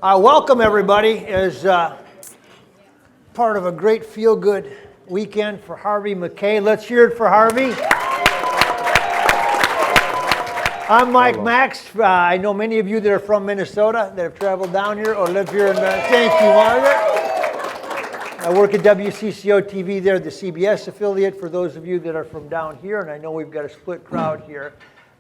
Welcome everybody as part of a great feel-good weekend for Harvey Mackay. Let's hear it for Harvey. I'm Mike Max. I know many of you that are from Minnesota that have traveled down here or live here in thank you, Margaret. I work at WCCO TV there, the CBS affiliate, for those of you that are from down here, and I know we've got a split crowd here.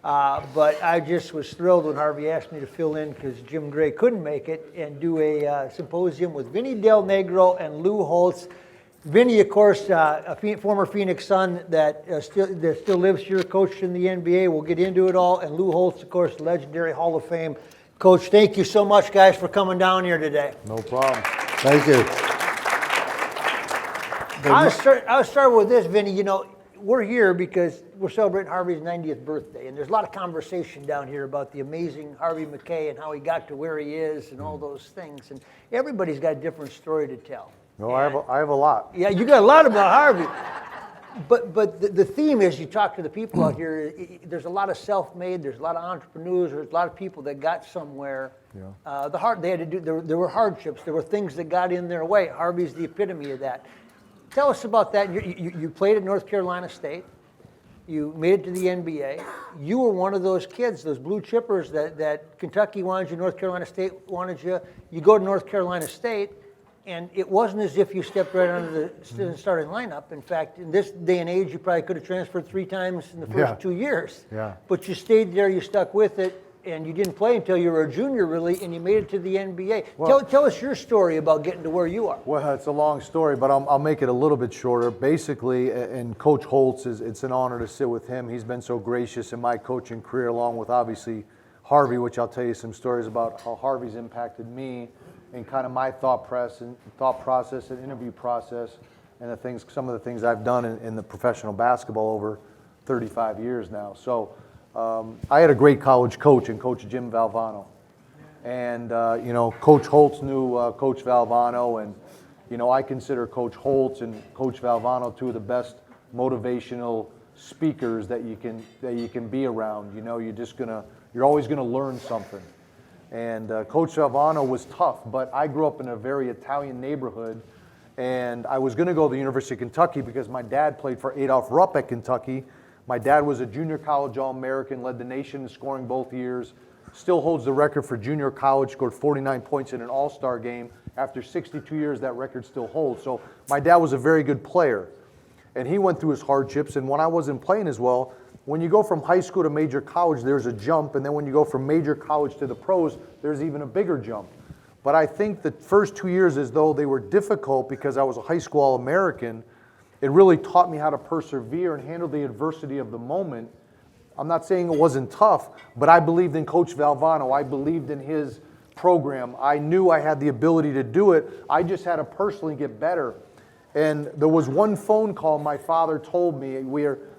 But I just was thrilled when Harvey asked me to fill in because Jim Gray couldn't make it and do a symposium with Vinny Negro and Lou Holtz. Vinny, of course, a former Phoenix Sun that still lives here, coached in the NBA. We'll get into it all. And Lou Holtz, of course, legendary Hall of Fame coach. Thank you so much, guys, for coming down here today. No problem. Thank you. I'll start with this, Vinny. You know, we're here because we're celebrating Harvey's 90th birthday, and there's a lot of conversation down here about the amazing Harvey Mackay and how he got to where he is and all those things. And everybody's got a different story to tell. No, I have a lot. Yeah, you got a lot about Harvey. But the theme is, you talk to the people out here, there's a lot of self-made, there's a lot of entrepreneurs, there's a lot of people that got somewhere. Yeah. They had to do. There were hardships, there were things that got in their way. Harvey's the epitome of that. Tell us about that. You played at North Carolina State. You made it to the NBA. You were one of those kids, those blue chippers that Kentucky wanted you, North Carolina State wanted you. You go to North Carolina State, and it wasn't as if you stepped right under the starting lineup. In fact, in this day and age, you probably could have transferred 3 times in the first 2 years. Yeah. But you stayed there, you stuck with it, and you didn't play until you were a junior, really, and you made it to the NBA. Well, tell us your story about getting to where you are. Well, it's a long story, but I'll make it a little bit shorter. Basically, and Coach Holtz, it's an honor to sit with him. He's been so gracious in my coaching career, along with obviously Harvey, which I'll tell you some stories about how Harvey's impacted me and kind of my thought process and interview process and some of the things I've done in the professional basketball over 35 years now. So I had a great college coach in Coach Jim Valvano. And, Coach Holtz knew Coach Valvano. And, I consider Coach Holtz and Coach Valvano 2 of the best motivational speakers that you can be around. You're always going to learn something. And Coach Valvano was tough, but I grew up in a very Italian neighborhood. And I was going to go to the University of Kentucky because my dad played for Adolph Rupp at Kentucky. My dad was a junior college All-American, led the nation in scoring both years, still holds the record for junior college, scored 49 points in an All-Star game. After 62 years, that record still holds. So my dad was a very good player, and he went through his hardships. And when I wasn't playing as well, when you go from high school to major college, there's a jump, and then when you go from major college to the pros, there's even a bigger jump. But I think the first 2 years, as though they were difficult because I was a high school All-American, it really taught me how to persevere and handle the adversity of the moment. I'm not saying it wasn't tough, but I believed in Coach Valvano. I believed in his program. I knew I had the ability to do it. I just had to personally get better. And there was one phone call my father told me. I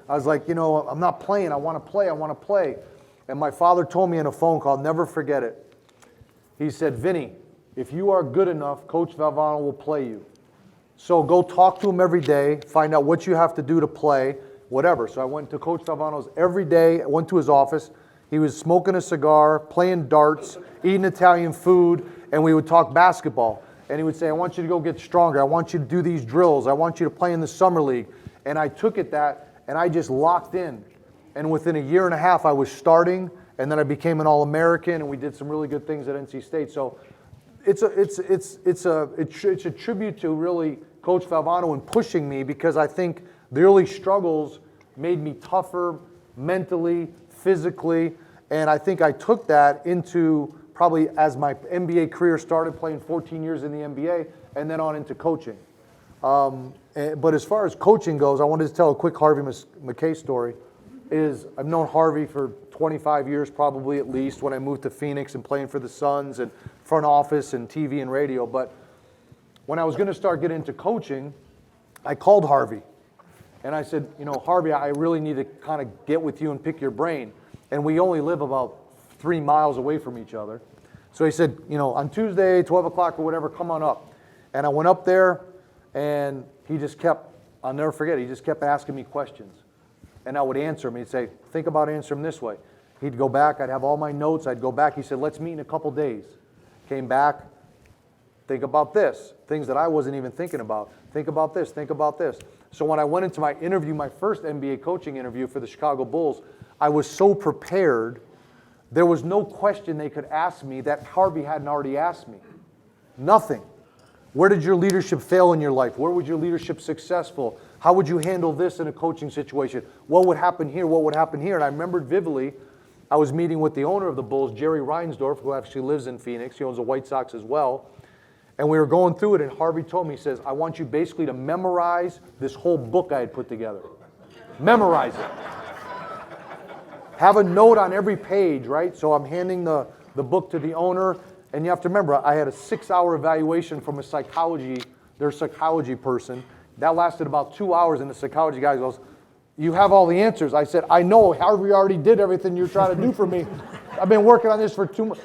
was like, I'm not playing. I want to play. And my father told me in a phone call, never forget it. He said, Vinny, if you are good enough, Coach Valvano will play you. So go talk to him every day, find out what you have to do to play, whatever. So I went to Coach Valvano's every day, went to his office. He was smoking a cigar, playing darts, eating Italian food, and we would talk basketball. And he would say, I want you to go get stronger. I want you to do these drills. I want you to play in the summer league. And I took it and I just locked in. And within a year and a half, I was starting, and then I became an All-American, and we did some really good things at NC State. So it's a tribute to really Coach Valvano in pushing me, because I think the early struggles made me tougher mentally, physically, and I think I took that into probably as my NBA career started, playing 14 years in the NBA, and then on into coaching. But as far as coaching goes, I wanted to tell a quick Harvey Mackay story. I've known Harvey for 25 years probably at least, when I moved to Phoenix and playing for the Suns and front office and TV and radio. But when I was going to start getting into coaching, I called Harvey. And I said, Harvey, I really need to kind of get with you and pick your brain. And we only live about 3 miles away from each other. So he said, on Tuesday, 12 o'clock or whatever, come on up. And I went up there, and I'll never forget, he just kept asking me questions. And I would answer him. He'd say, think about answering him this way. He'd go back. I'd have all my notes. I'd go back. He said, let's meet in a couple days. Came back, think about this. Things that I wasn't even thinking about. Think about this, think about this. So when I went into my interview, my first NBA coaching interview for the Chicago Bulls, I was so prepared, there was no question they could ask me that Harvey hadn't already asked me. Nothing. Where did your leadership fail in your life? Where was your leadership successful? How would you handle this in a coaching situation? What would happen here? What would happen here? And I remembered vividly, I was meeting with the owner of the Bulls, Jerry Reinsdorf, who actually lives in Phoenix. He owns the White Sox as well. And we were going through it, and Harvey told me, he says, I want you basically to memorize this whole book I had put together. Memorize it. Have a note on every page, right? So I'm handing the book to the owner, and you have to remember, I had a 6-hour evaluation from their psychology person. That lasted about 2 hours, and the psychology guy goes, you have all the answers. I said, I know, Harvey already did everything you're trying to do for me. I've been working on this for 2 months.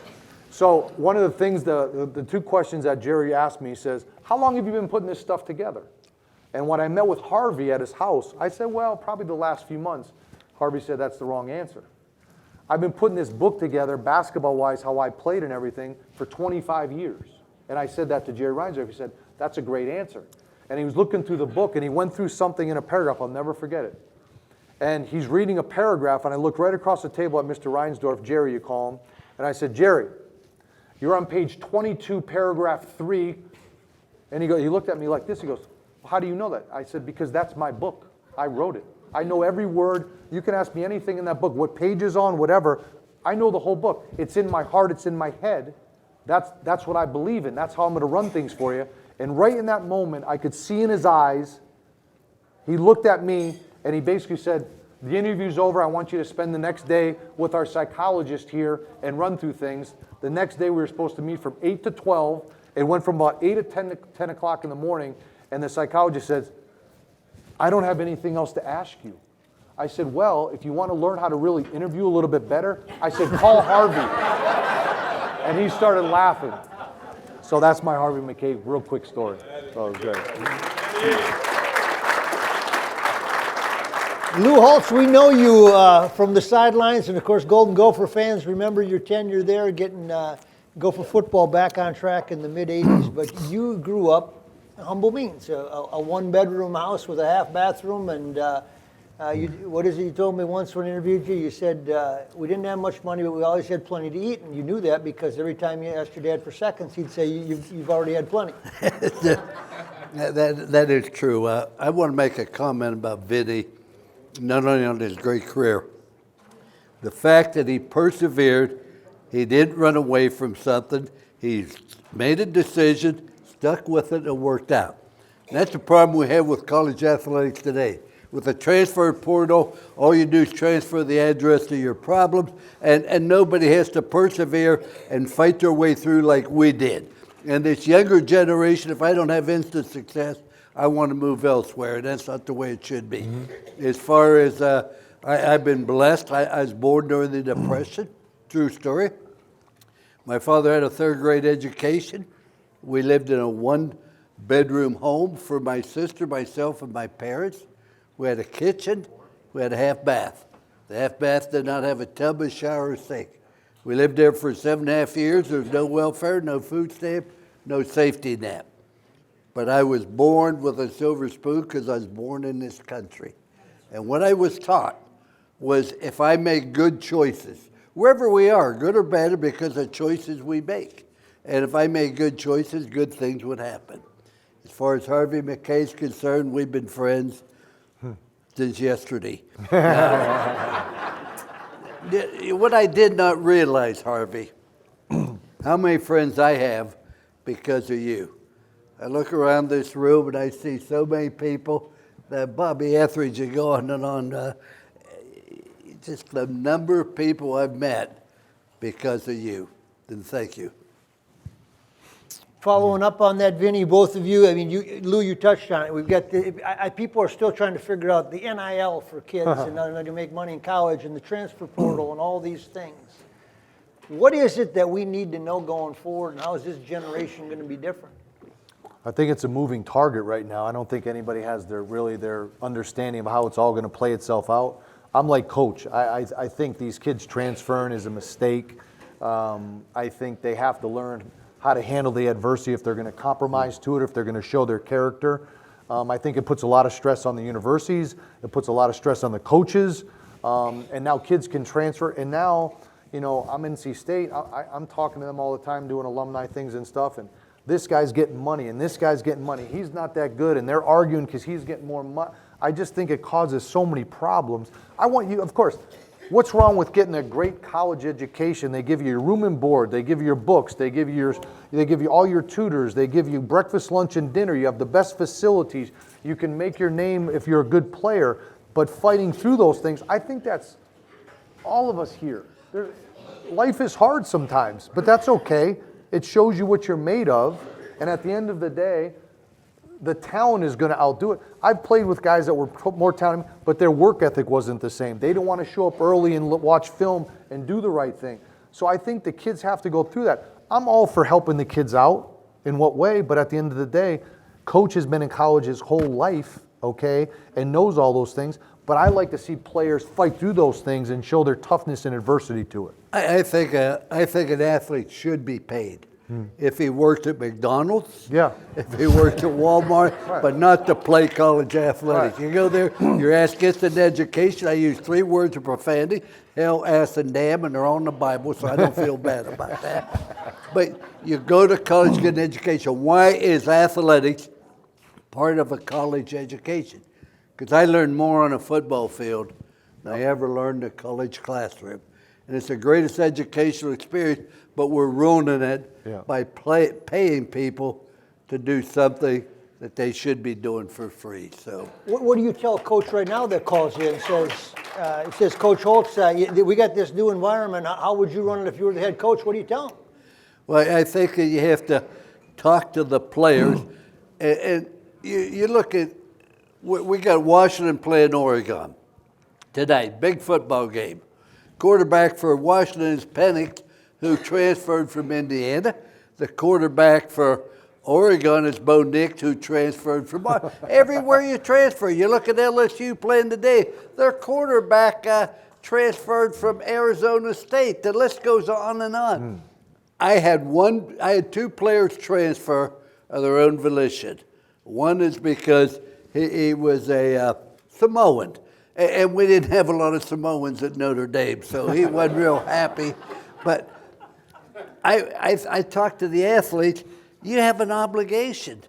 So one of the things, the two questions that Jerry asked me, he says, how long have you been putting this stuff together? And when I met with Harvey at his house, I said, well, probably the last few months. Harvey said, that's the wrong answer. I've been putting this book together, basketball-wise, how I played and everything, for 25 years. And I said that to Jerry Reinsdorf. He said, that's a great answer. And he was looking through the book, and he went through something in a paragraph. I'll never forget it. And he's reading a paragraph, and I looked right across the table at Mr. Reinsdorf, Jerry, you call him, and I said, Jerry, you're on page 22, paragraph 3. And he looked at me like this. He goes, well, how do you know that? I said, because that's my book. I wrote it. I know every word. You can ask me anything in that book, what page is on, whatever. I know the whole book. It's in my heart. It's in my head. That's what I believe in. That's how I'm going to run things for you. And right in that moment, I could see in his eyes, he looked at me, and he basically said, the interview's over. I want you to spend the next day with our psychologist here and run through things. The next day we were supposed to meet from 8 to 12. It went from about 8 to 10 o'clock in the morning, and the psychologist says, I don't have anything else to ask you. I said, well, if you want to learn how to really interview a little bit better, I said, call Harvey. And he started laughing. So that's my Harvey Mackay real quick story. So it was great. Lou Holtz, we know you from the sidelines, and of course Golden Gopher fans remember your tenure there, getting Gopher football back on track in the mid-'80s, but you grew up humble means, a one-bedroom house with a half bathroom, and what is it you told me once when I interviewed you? You said, we didn't have much money, but we always had plenty to eat, and you knew that because every time you asked your dad for seconds, he'd say, you've already had plenty. That is true. I want to make a comment about Vinny, not only on his great career, the fact that he persevered, he didn't run away from something, he made a decision, stuck with it, and worked out. And that's the problem we have with college athletics today. With the transfer portal, all you do is transfer the address to your problems, and nobody has to persevere and fight their way through like we did. And this younger generation, if I don't have instant success, I want to move elsewhere, and that's not the way it should be. Mm-hmm. As far as I've been blessed, I was born during the Depression, true story. My father had a third-grade education. We lived in a one-bedroom home for my sister, myself, and my parents. We had a kitchen. We had a half bath. The half bath did not have a tub, a shower, or sink. We lived there for 7.5 years. There was no welfare, no food stamp, no safety net. But I was born with a silver spoon because I was born in this country. And what I was taught was if I make good choices, wherever we are, good or bad, because of choices we make. And if I made good choices, good things would happen. As far as Harvey Mackay is concerned, we've been friends since yesterday. What I did not realize, Harvey, how many friends I have because of you. I look around this room and I see so many people that Bobby Etheridge and go on and on. Just the number of people I've met because of you. And thank you. Following up on that, Vinny, both of you, I mean, Lou, you touched on it. We've got people are still trying to figure out the NIL for kids and how to make money in college and the transfer portal and all these things. What is it that we need to know going forward, and how is this generation going to be different? I think it's a moving target right now. I don't think anybody has their understanding of how it's all going to play itself out. I'm like Coach. I think these kids transferring is a mistake. I think they have to learn how to handle the adversity, if they're going to compromise to it, if they're going to show their character. I think it puts a lot of stress on the universities. It puts a lot of stress on the coaches. And now kids can transfer. And now, you know, I'm NC State. I'm talking to them all the time, doing alumni things and stuff. And this guy's getting money, and this guy's getting money. He's not that good, and they're arguing because he's getting more money. I just think it causes so many problems. I want you, of course, what's wrong with getting a great college education? They give you your room and board. They give you your books. They give you all your tutors. They give you breakfast, lunch, and dinner. You have the best facilities. You can make your name if you're a good player. But fighting through those things, I think that's all of us here. Life is hard sometimes, but that's okay. It shows you what you're made of. And at the end of the day, the talent is going to outdo it. I've played with guys that were more talented, but their work ethic wasn't the same. They didn't want to show up early and watch film and do the right thing. So I think the kids have to go through that. I'm all for helping the kids out in what way, but at the end of the day, coach has been in college his whole life, okay, and knows all those things. But I like to see players fight through those things and show their toughness and adversity to it. I think an athlete should be paid. If he worked at McDonald's, Yeah. if he worked at Walmart, Right. but not to play college athletics. Right. You go there, your ass gets an education. I use 3 words of profanity, hell, ass, and damn, and they're on the Bible, so I don't feel bad about that. But you go to college, get an education. Why is athletics part of a college education? Because I learned more on a football field than I ever learned in a college classroom. And it's the greatest educational experience, but we're ruining it by paying people to do something that they should be doing for free. So, What do you tell a coach right now that calls you and says, Coach Holtz, we got this new environment. How would you run it if you were the head coach? What do you tell them? well, I think that you have to talk to the players. And you look at, we got Washington playing Oregon tonight, big football game. Quarterback for Washington is Penix, who transferred from Indiana. The quarterback for Oregon is Bo Nix, who transferred from everywhere you transfer. You look at LSU playing today, their quarterback transferred from Arizona State. The list goes on and on. I had 2 players transfer of their own volition. One is because he was a Samoan. And we didn't have a lot of Samoans at Notre Dame, so he wasn't real happy. But I talked to the athletes. You have an obligation.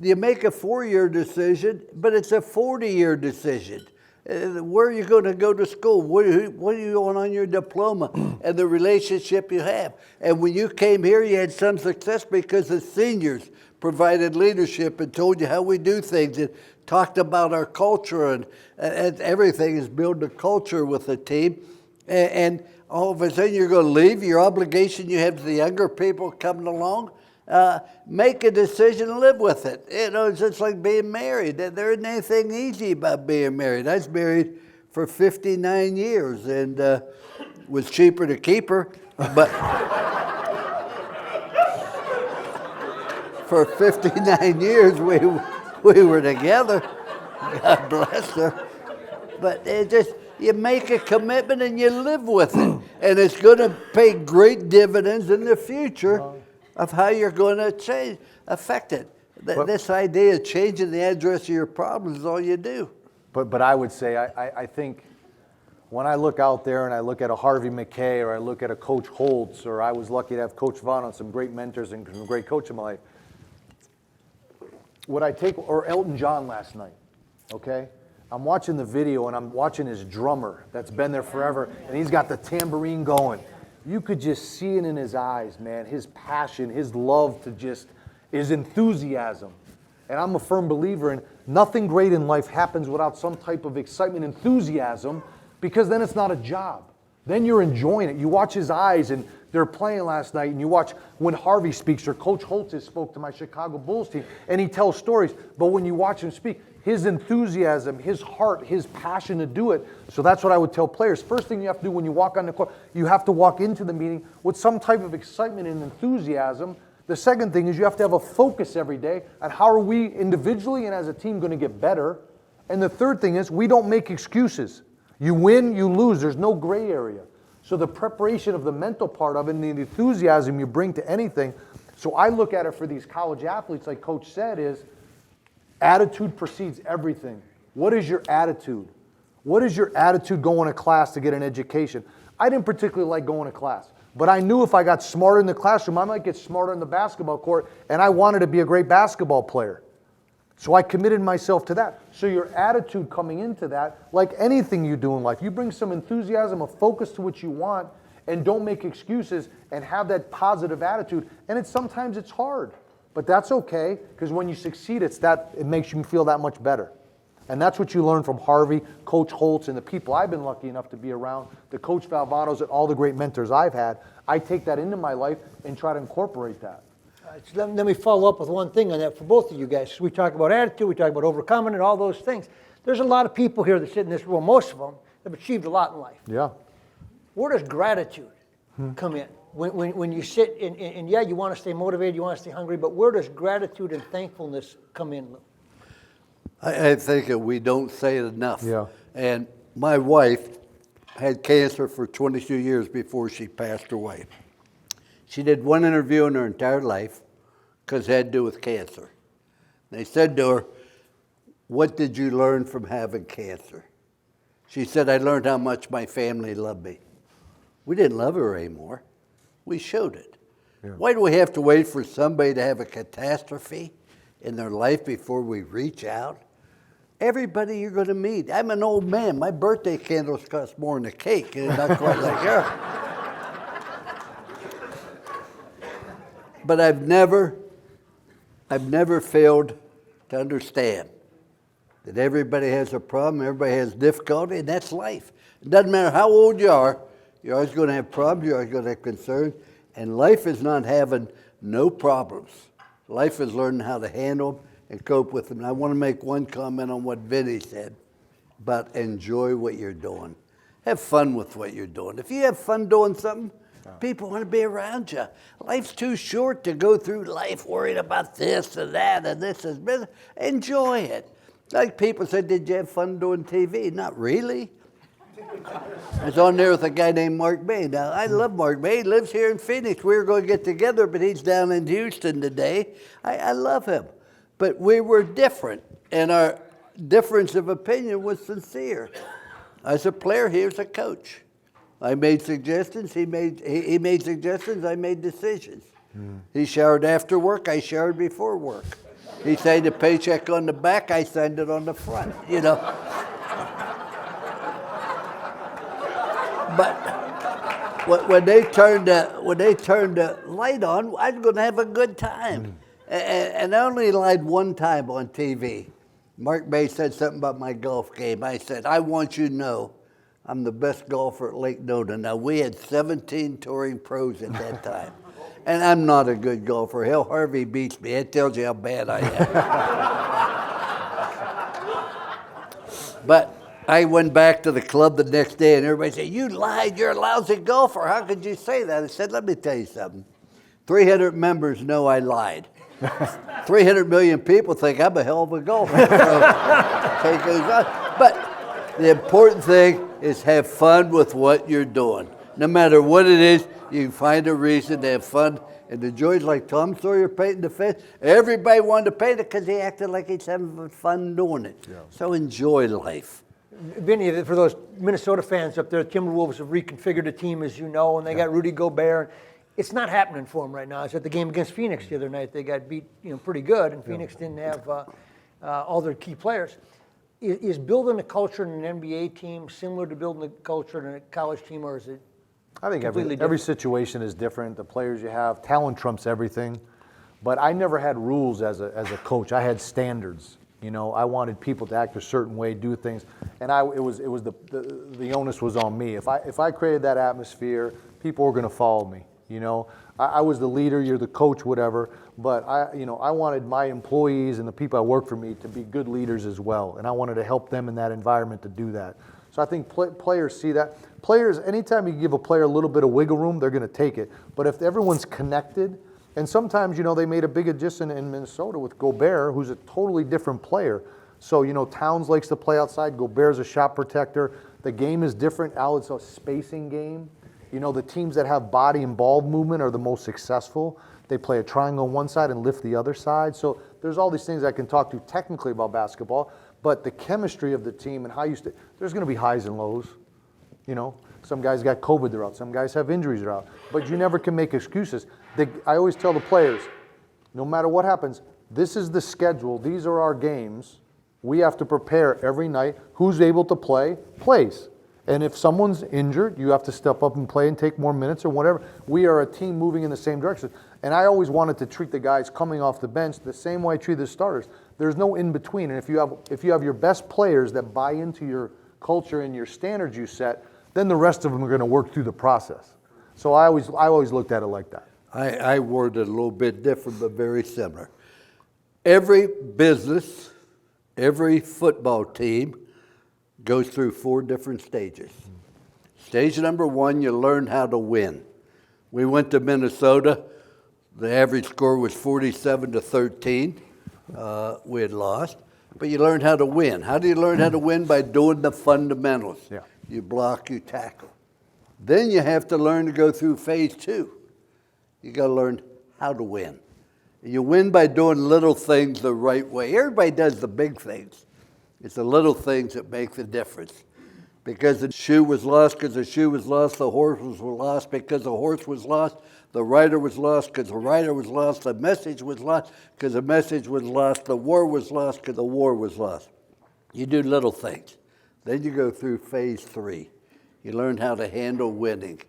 You make a 4-year decision, but it's a 40-year decision. Where are you going to go to school? What are you doing on your diploma? And the relationship you have. And when you came here, you had some success because the seniors provided leadership and told you how we do things and talked about our culture and everything is building a culture with the team. And all of a sudden you're going to leave. Your obligation you have to the younger people coming along, make a decision and live with it. You know, it's just like being married. There isn't anything easy about being married. I was married for 59 years and was cheaper to keep her, but for 59 years we were together. God bless her. But it just, you make a commitment and you live with it. And it's going to pay great dividends in the future of how you're going to affect it. This idea of changing the address of your problems is all you do. But I would say, I think when I look out there and I look at a Harvey Mackay or I look at a Coach Holtz, or I was lucky to have Coach Vaughn on some great mentors and some great coaches in my life, would I take, or Elton John last night, okay? I'm watching the video and I'm watching his drummer that's been there forever, and he's got the tambourine going. You could just see it in his eyes, man, his passion, his love to just, his enthusiasm. And I'm a firm believer in nothing great in life happens without some type of excitement, enthusiasm, because then it's not a job. Then you're enjoying it. You watch his eyes, and they're playing last night, and you watch when Harvey speaks, or Coach Holtz has spoke to my Chicago Bulls team, and he tells stories. But when you watch him speak, his enthusiasm, his heart, his passion to do it. So that's what I would tell players. First thing you have to do when you walk on the court, you have to walk into the meeting with some type of excitement and enthusiasm. The second thing is you have to have a focus every day on how are we individually and as a team going to get better. And the third thing is we don't make excuses. You win, you lose. There's no gray area. So the preparation of the mental part of it and the enthusiasm you bring to anything. So I look at it for these college athletes, like Coach said, is attitude precedes everything. What is your attitude? What is your attitude going to class to get an education? I didn't particularly like going to class, but I knew if I got smarter in the classroom, I might get smarter in the basketball court, and I wanted to be a great basketball player. So I committed myself to that. So your attitude coming into that, like anything you do in life, you bring some enthusiasm, a focus to what you want, and don't make excuses, and have that positive attitude. And sometimes it's hard, but that's okay, because when you succeed, it makes you feel that much better. And that's what you learn from Harvey, Coach Holtz, and the people I've been lucky enough to be around, the Coach Valvados, and all the great mentors I've had. I take that into my life and try to incorporate that. So let me follow up with one thing on that for both of you guys. We talk about attitude, we talk about overcoming and all those things. There's a lot of people here that sit in this room, most of them have achieved a lot in life. Yeah. Where does gratitude come in? When you sit and yeah, you want to stay motivated, you want to stay hungry, but where does gratitude and thankfulness come in, Lou? I think that we don't say it enough. Yeah. And my wife had cancer for 22 years before she passed away. She did one interview in her entire life because it had to do with cancer. They said to her, "What did you learn from having cancer?" She said, "I learned how much my family loved me." We didn't love her anymore. We showed it. Yeah. Why do we have to wait for somebody to have a catastrophe in their life before we reach out? Everybody you're going to meet. I'm an old man. My birthday candles cost more than a cake, and it's not quite like her. But I've never failed to understand that everybody has a problem, everybody has difficulty, and that's life. It doesn't matter how old you are, you're always going to have problems, you're always going to have concerns, and life is not having no problems. Life is learning how to handle them and cope with them. And I want to make one comment on what Vinny said about enjoy what you're doing. Have fun with what you're doing. If you have fun doing something, people want to be around you. Life's too short to go through life worried about this and that and this and this. Enjoy it. Like people said, did you have fun doing TV? Not really. I was on there with a guy named Mark May. Now, I love Mark May. He lives here in Phoenix. We were going to get together, but he's down in Houston today. I love him. But we were different, and our difference of opinion was sincere. As a player, he was a coach. I made suggestions, he made suggestions, I made decisions. He showered after work, I showered before work. He signed a paycheck on the back, I signed it on the front, you know. But when they turned the light on, I was going to have a good time. And I only lied one time on TV. Mark May said something about my golf game. I said, "I want you to know I'm the best golfer at Lake Nona." Now, we had 17 touring pros at that time. And I'm not a good golfer. Hell, Harvey beats me. It tells you how bad I am. But I went back to the club the next day, and everybody said, "You lied. You're a lousy golfer. How could you say that?" I said, "Let me tell you something. 300 members know I lied. 300 million people think I'm a hell of a golfer." So, it goes on. But the important thing is have fun with what you're doing. No matter what it is, you can find a reason to have fun. And the joys like Tom Sawyer painting the fence, everybody wanted to paint it because he acted like he's having fun doing it. Yeah. So enjoy life. Vinny, for those Minnesota fans up there, the Timberwolves have reconfigured the team, as you know, and they got Rudy Gobert. It's not happening for them right now. I was at the game against Phoenix the other night. They got beat, pretty good, and Phoenix didn't have all their key players. Is building a culture in an NBA team similar to building a culture in a college team, or is it? I think every situation is different. The players you have, talent trumps everything. But I never had rules as a coach. I had standards. I wanted people to act a certain way, do things, and the onus was on me. If I created that atmosphere, people were going to follow me. I was the leader, you're the coach, whatever. But I wanted my employees and the people that work for me to be good leaders as well, and I wanted to help them in that environment to do that. So I think players see that. Players, anytime you give a player a little bit of wiggle room, they're going to take it. But if everyone's connected, and sometimes they made a big addition in Minnesota with Gobert, who's a totally different player. So Towns likes to play outside. Gobert's a shot protector. The game is different. It's a spacing game. The teams that have body and ball movement are the most successful. they play a triangle on one side and lift the other side. So there's all these things I can talk to technically about basketball, but the chemistry of the team and how you stay, there's going to be highs and lows. You know, some guys got COVID, they're out. Some guys have injuries, they're out. But you never can make excuses. I always tell the players, no matter what happens, this is the schedule. These are our games. We have to prepare every night. Who's able to play, plays. And if someone's injured, you have to step up and play and take more minutes or whatever. We are a team moving in the same direction. And I always wanted to treat the guys coming off the bench the same way I treat the starters. There's no in between. And if you have your best players that buy into your culture and your standards you set, then the rest of them are going to work through the process. So I always looked at it like that. I worded it a little bit different, but very similar. Every business, every football team goes through 4 different stages. Stage number 1, you learn how to win. We went to Minnesota. The average score was 47-13. We had lost. But you learn how to win. How do you learn how to win? By doing the fundamentals. Yeah. You block, you tackle. Then you have to learn to go through phase 2. You got to learn how to win. You win by doing little things the right way. Everybody does the big things. It's the little things that make the difference. Because the shoe was lost because the shoe was lost, the horse was lost because the horse was lost, the rider was lost because the rider was lost, the message was lost because the message was lost, the war was lost because the war was lost. You do little things. Then you go through phase 3. You learn how to handle winning.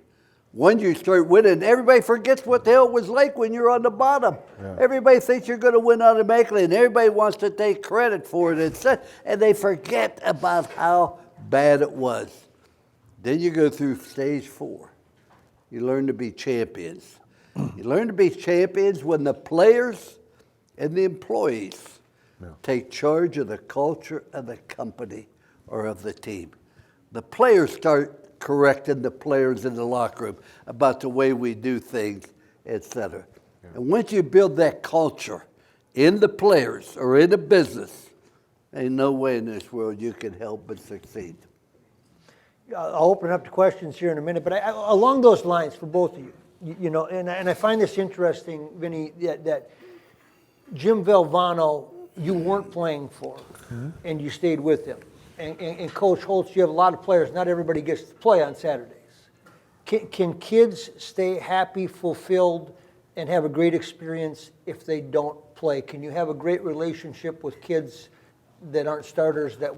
Once you start winning, everybody forgets what the hell it was like when you're on the bottom. Yeah. Everybody thinks you're going to win automatically, and everybody wants to take credit for it, and they forget about how bad it was. Then you go through stage 4. You learn to be champions. You learn to be champions when the players and the employees take charge of the culture of the company or of the team. The players start correcting the players in the locker room about the way we do things, etc. Yeah. And once you build that culture in the players or in the business, ain't no way in this world you can help but succeed. I'll open up to questions here in a minute, but along those lines for both of you, you know, and I find this interesting, Vinny, that Jim Valvano you weren't playing for, and you stayed with him. And Coach Holtz, you have a lot of players. Not everybody gets to play on Saturdays. Can kids stay happy, fulfilled, and have a great experience if they don't play? Can you have a great relationship with kids that aren't starters that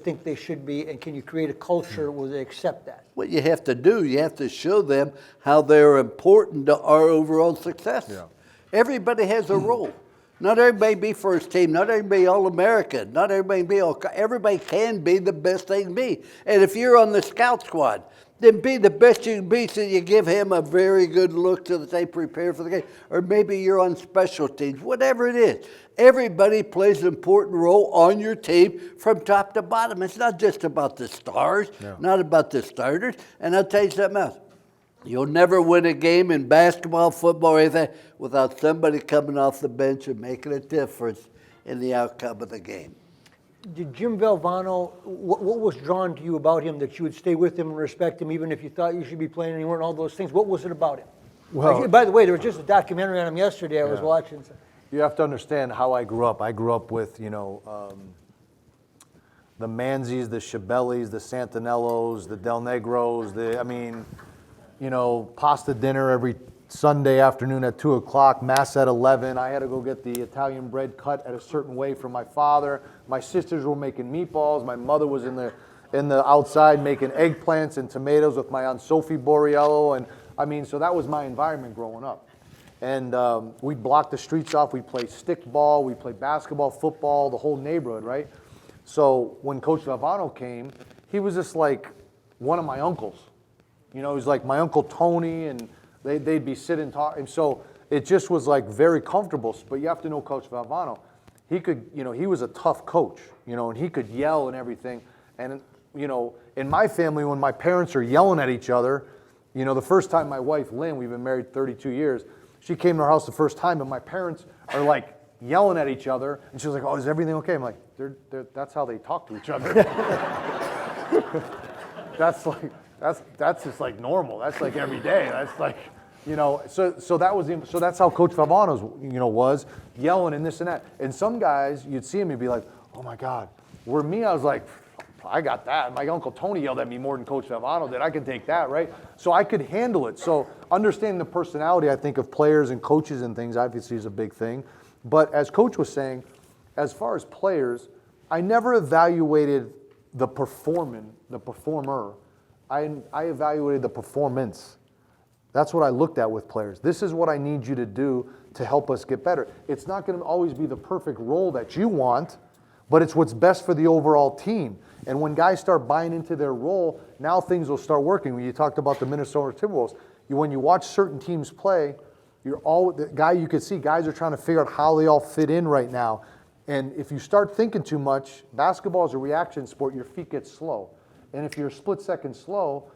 think they should be? And can you create a culture where they accept that? What you have to do, you have to show them how they're important to our overall success. Yeah. Everybody has a role. Not everybody be first team. Not everybody All-American. Not everybody be all. Everybody can be the best they can be. And if you're on the scout squad, then be the best you can be so you give him a very good look so that they prepare for the game. Or maybe you're on special teams. Whatever it is. Everybody plays an important role on your team from top to bottom. It's not just about the stars, not about the starters. And I'll tell you something else. You'll never win a game in basketball, football, or anything without somebody coming off the bench and making a difference in the outcome of the game. Did Jim Valvano, what was drawn to you about him that you would stay with him and respect him even if you thought you should be playing and you weren't, all those things? What was it about him? Well, by the way, there was just a documentary on him yesterday I was watching. You have to understand how I grew up. I grew up with, the Manzis, the Chabellis, the Santinellos, the Del Negros, pasta dinner every Sunday afternoon at 2 o'clock, mass at 11. I had to go get the Italian bread cut at a certain way from my father. My sisters were making meatballs. My mother was in the outside making eggplants and tomatoes with my Aunt Sophie Borriello. And so that was my environment growing up. And we'd block the streets off. We'd play stickball. We'd play basketball, football, the whole neighborhood, right? So when Coach Valvano came, he was just like one of my uncles. He was like my Uncle Tony, and they'd be sitting talking. And so it just was like very comfortable. But you have to know Coach Valvano. He could, he was a tough coach, and he could yell and everything. And, in my family, when my parents are yelling at each other, the first time my wife, Lynn, we've been married 32 years, she came to our house the first time, and my parents are like yelling at each other. And she was like, "Oh, is everything okay?" I'm like, that's how they talk to each other. That's just like normal. That's like every day. You know, so that's how Coach Valvano's, was yelling and this and that. And some guys, you'd see him, you'd be like, oh my God. Where me, I was like, I got that. My Uncle Tony yelled at me more than Coach Valvano did. I can take that, right? So I could handle it. So understanding the personality, I think, of players and coaches and things, obviously, is a big thing. But as Coach was saying, as far as players, I never evaluated the performer. I evaluated the performance. That's what I looked at with players. This is what I need you to do to help us get better. It's not going to always be the perfect role that you want, but it's what's best for the overall team. And when guys start buying into their role, now things will start working. When you talked about the Minnesota Timberwolves, when you watch certain teams play, you could see guys are trying to figure out how they all fit in right now. And if you start thinking too much, basketball is a reaction sport, your feet get slow. And if you're a split second slow,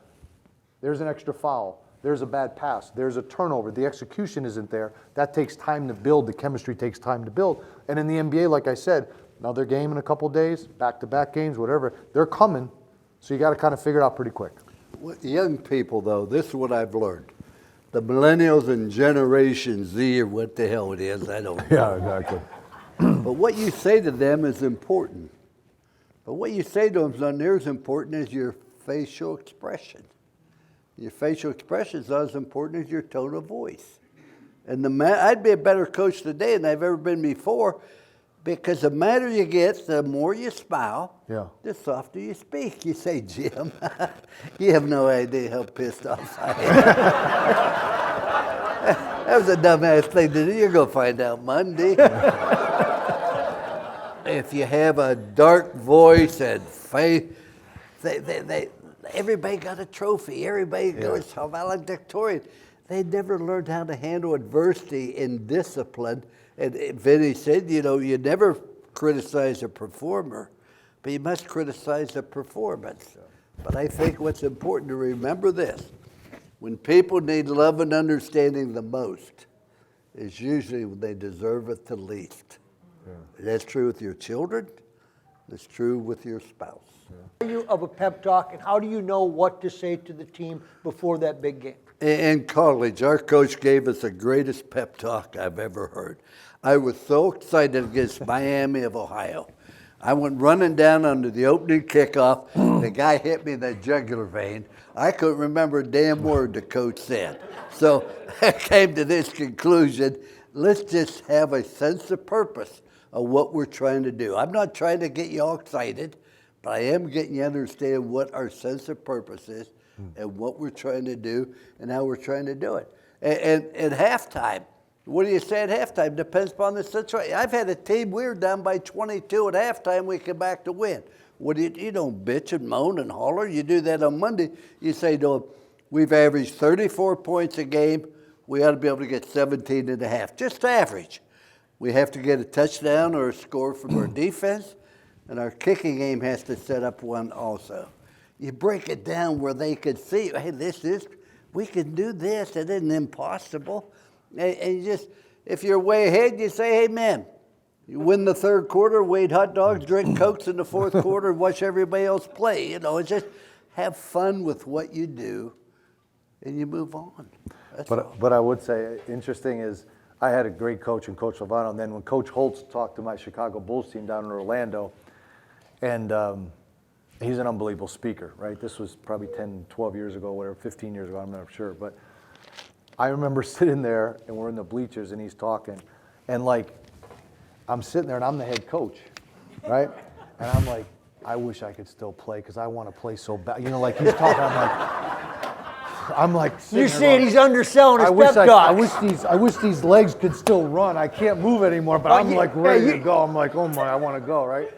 there's an extra foul. There's a bad pass. There's a turnover. The execution isn't there. That takes time to build. The chemistry takes time to build. And in the NBA, like I said, another game in a couple days, back-to-back games, whatever, they're coming. So you got to kind of figure it out pretty quick. Young people, though, this is what I've learned. The millennials and Generation Z, or what the hell it is, I don't know. Yeah, exactly. But what you say to them is important. But what you say to them is not near as important as your facial expression. Your facial expression is not as important as your tone of voice. And I'd be a better coach today than I've ever been before, because the madder you get, the more you smile, the softer you speak. You say, Jim, you have no idea how pissed off I am. That was a dumbass thing to do. You're going to find out Monday. If you have a dark voice and face, everybody got a trophy. Everybody goes valedictorian. They never learned how to handle adversity in discipline. And Vinny said, you never criticize a performer, but you must criticize the performance. But I think what's important to remember this, when people need love and understanding the most, is usually when they deserve it the least. Yeah. That's true with your children. That's true with your spouse. Yeah. You of a pep talk, and how do you know what to say to the team before that big game? In college, our coach gave us the greatest pep talk I've ever heard. I was so excited against Miami of Ohio. I went running down under the opening kickoff. The guy hit me in the jugular vein. I couldn't remember a damn word the coach said. So I came to this conclusion, let's just have a sense of purpose of what we're trying to do. I'm not trying to get you all excited, but I am getting you to understand what our sense of purpose is and what we're trying to do and how we're trying to do it. And at halftime, what do you say at halftime? Depends upon the situation. I've had a team, we were down by 22 at halftime, we come back to win. What do you don't bitch and moan and holler. You do that on Monday. You say to them, we've averaged 34 points a game. We ought to be able to get 17 and a half, just average. We have to get a touchdown or a score from our defense, and our kicking game has to set up one also. You break it down where they could see, hey, we can do this. It isn't impossible. And you just, if you're way ahead, you say, hey, man, you win the third quarter, we eat hot dogs, drink Cokes in the fourth quarter, and watch everybody else play. It's just have fun with what you do, and you move on. But I would say, interesting is, I had a great coach in Coach Valvano, and then when Coach Holtz talked to my Chicago Bulls team down in Orlando, and he's an unbelievable speaker, right? This was probably 10, 12 years ago, whatever, 15 years ago, I'm not sure. But I remember sitting there, and we're in the bleachers, and he's talking, and I'm sitting there, and I'm the head coach, right? And I'm like, I wish I could still play, because I want to play so bad. He's talking, I'm like you're saying he's underselling his pep talks. I wish these legs could still run. I can't move anymore, but I'm ready to go. I'm like, oh my, I want to go, right?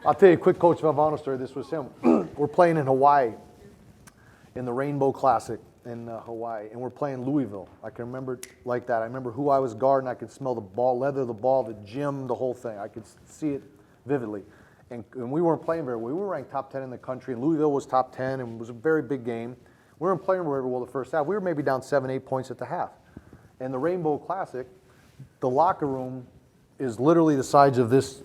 I'll tell you a quick Coach Valvano story. This was him. We're playing in Hawaii, in the Rainbow Classic in Hawaii, and we're playing Louisville. I can remember it like that. I remember who I was guarding. I could smell the ball, leather of the ball, the gym, the whole thing. I could see it vividly. And we weren't playing very well. We were ranked top 10 in the country, and Louisville was top 10, and it was a very big game. We weren't playing very well the first half. We were maybe down 7, 8 points at the half. And the Rainbow Classic, the locker room is literally the size of this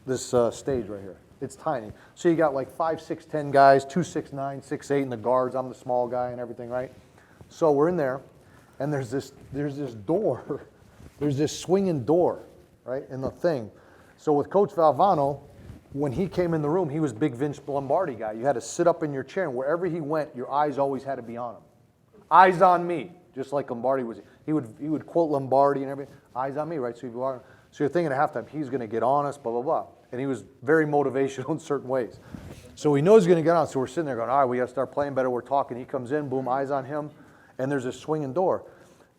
stage right here. It's tiny. So you got 5, 6, 10 guys, 2, 6, 9, 6, 8, and the guards. I'm the small guy and everything, right? So we're in there, and there's this door, there's this swinging door, right, in the thing. So with Coach Valvano, when he came in the room, he was big Vince Lombardi guy. You had to sit up in your chair, and wherever he went, your eyes always had to be on him. Eyes on me, just like Lombardi was. He would quote Lombardi and everything. Eyes on me, right? So you're thinking at halftime, he's going to get on us, blah, blah, blah. And he was very motivational in certain ways. So he knows he's going to get on. So we're sitting there going, all right, we got to start playing better. We're talking. He comes in, boom, eyes on him. And there's this swinging door.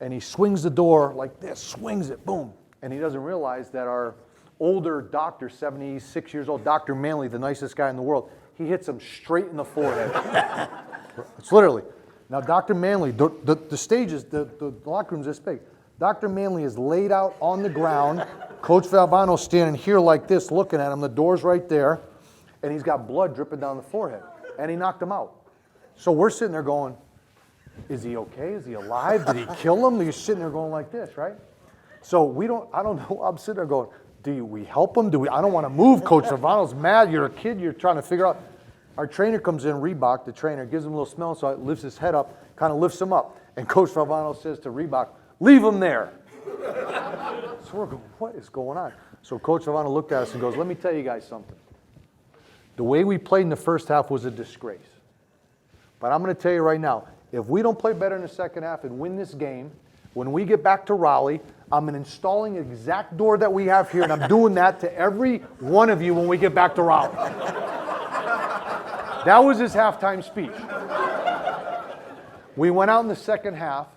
And he swings the door like this, swings it, boom. And he doesn't realize that our older doctor, 76 years old, Dr. Manley, the nicest guy in the world, he hits him straight in the forehead. It's literally. Now, Dr. Manley, the stage is, the locker room's this big. Dr. Manley is laid out on the ground. Coach Valvano's standing here like this, looking at him. The door's right there. And he's got blood dripping down the forehead. And he knocked him out. So we're sitting there going, is he okay? Is he alive? Did he kill him? You're sitting there going like this, right? So I don't know. I'm sitting there going, we help him? I don't want to move. Coach Valvano's mad. You're a kid. You're trying to figure out. Our trainer comes in, Reebok, the trainer, gives him a little smell, so it lifts his head up, kind of lifts him up. And Coach Valvano says to Reebok, leave him there. So we're going, what is going on? So Coach Valvano looked at us and goes, let me tell you guys something. The way we played in the first half was a disgrace. But I'm going to tell you right now, if we don't play better in the second half and win this game, when we get back to Raleigh, I'm installing the exact door that we have here, and I'm doing that to every one of you when we get back to Raleigh. That was his halftime speech. We went out in the second half.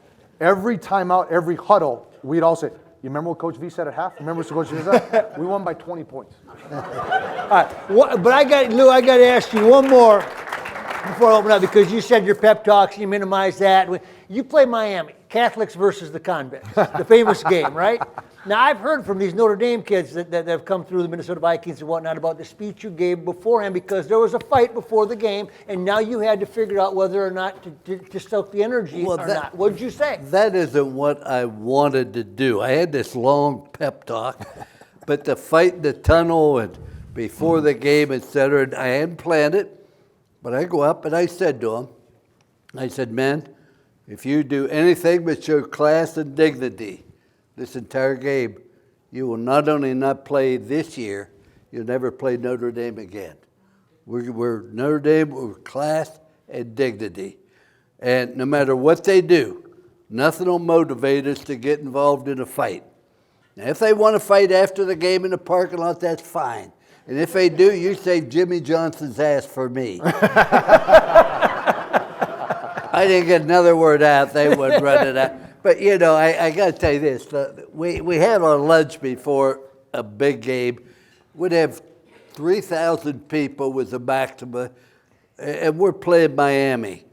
Every timeout, every huddle, we'd all say, you remember what Coach V said at half? Remember what Coach V said? We won by 20 points. All right, but Lou, I got to ask you one more before I open up, because you said your pep talks, you minimize that. You play Miami, Catholics versus the convicts, the famous game, right? Now, I've heard from these Notre Dame kids that have come through the Minnesota Vikings and whatnot about the speech you gave beforehand, because there was a fight before the game, and now you had to figure out whether or not to stoke the energy or not. What did you say? That isn't what I wanted to do. I had this long pep talk, but the fight in the tunnel and before the game, et cetera, I hadn't planned it. But I go up and I said to him, I said, man, if you do anything but show class and dignity this entire game, you will not only not play this year, you'll never play Notre Dame again. We're Notre Dame, we're class and dignity. And no matter what they do, nothing will motivate us to get involved in a fight. Now, if they want to fight after the game in the parking lot, that's fine. And if they do, you say Jimmy Johnson's ass for me. I didn't get another word out. They would run it out. But, you know, I got to tell you this. We had our lunch before a big game. We'd have 3,000 people was the maximum. And we're playing Miami.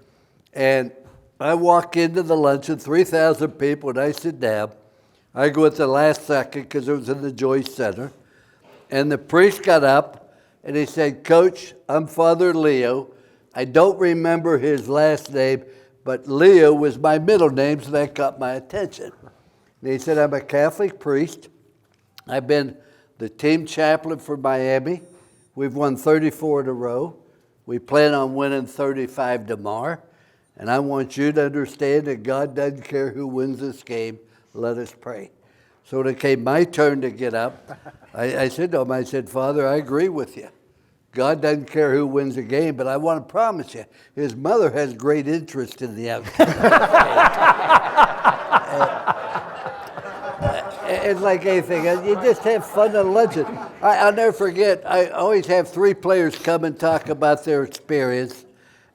And I walk into the lunch and 3,000 people, and I sit down. I go at the last second because it was in the Joyce Center. And the priest got up, and he said, Coach, I'm Father Leo. I don't remember his last name, but Leo was my middle name, so that caught my attention. And he said, I'm a Catholic priest. I've been the team chaplain for Miami. We've won 34 in a row. We plan on winning 35 tomorrow. And I want you to understand that God doesn't care who wins this game. Let us pray. So when it came my turn to get up, I said to him, I said, Father, I agree with you. God doesn't care who wins the game, but I want to promise you, his mother has great interest in the outcome. It's like anything. You just have fun at lunch. I'll never forget, I always have 3 players come and talk about their experience.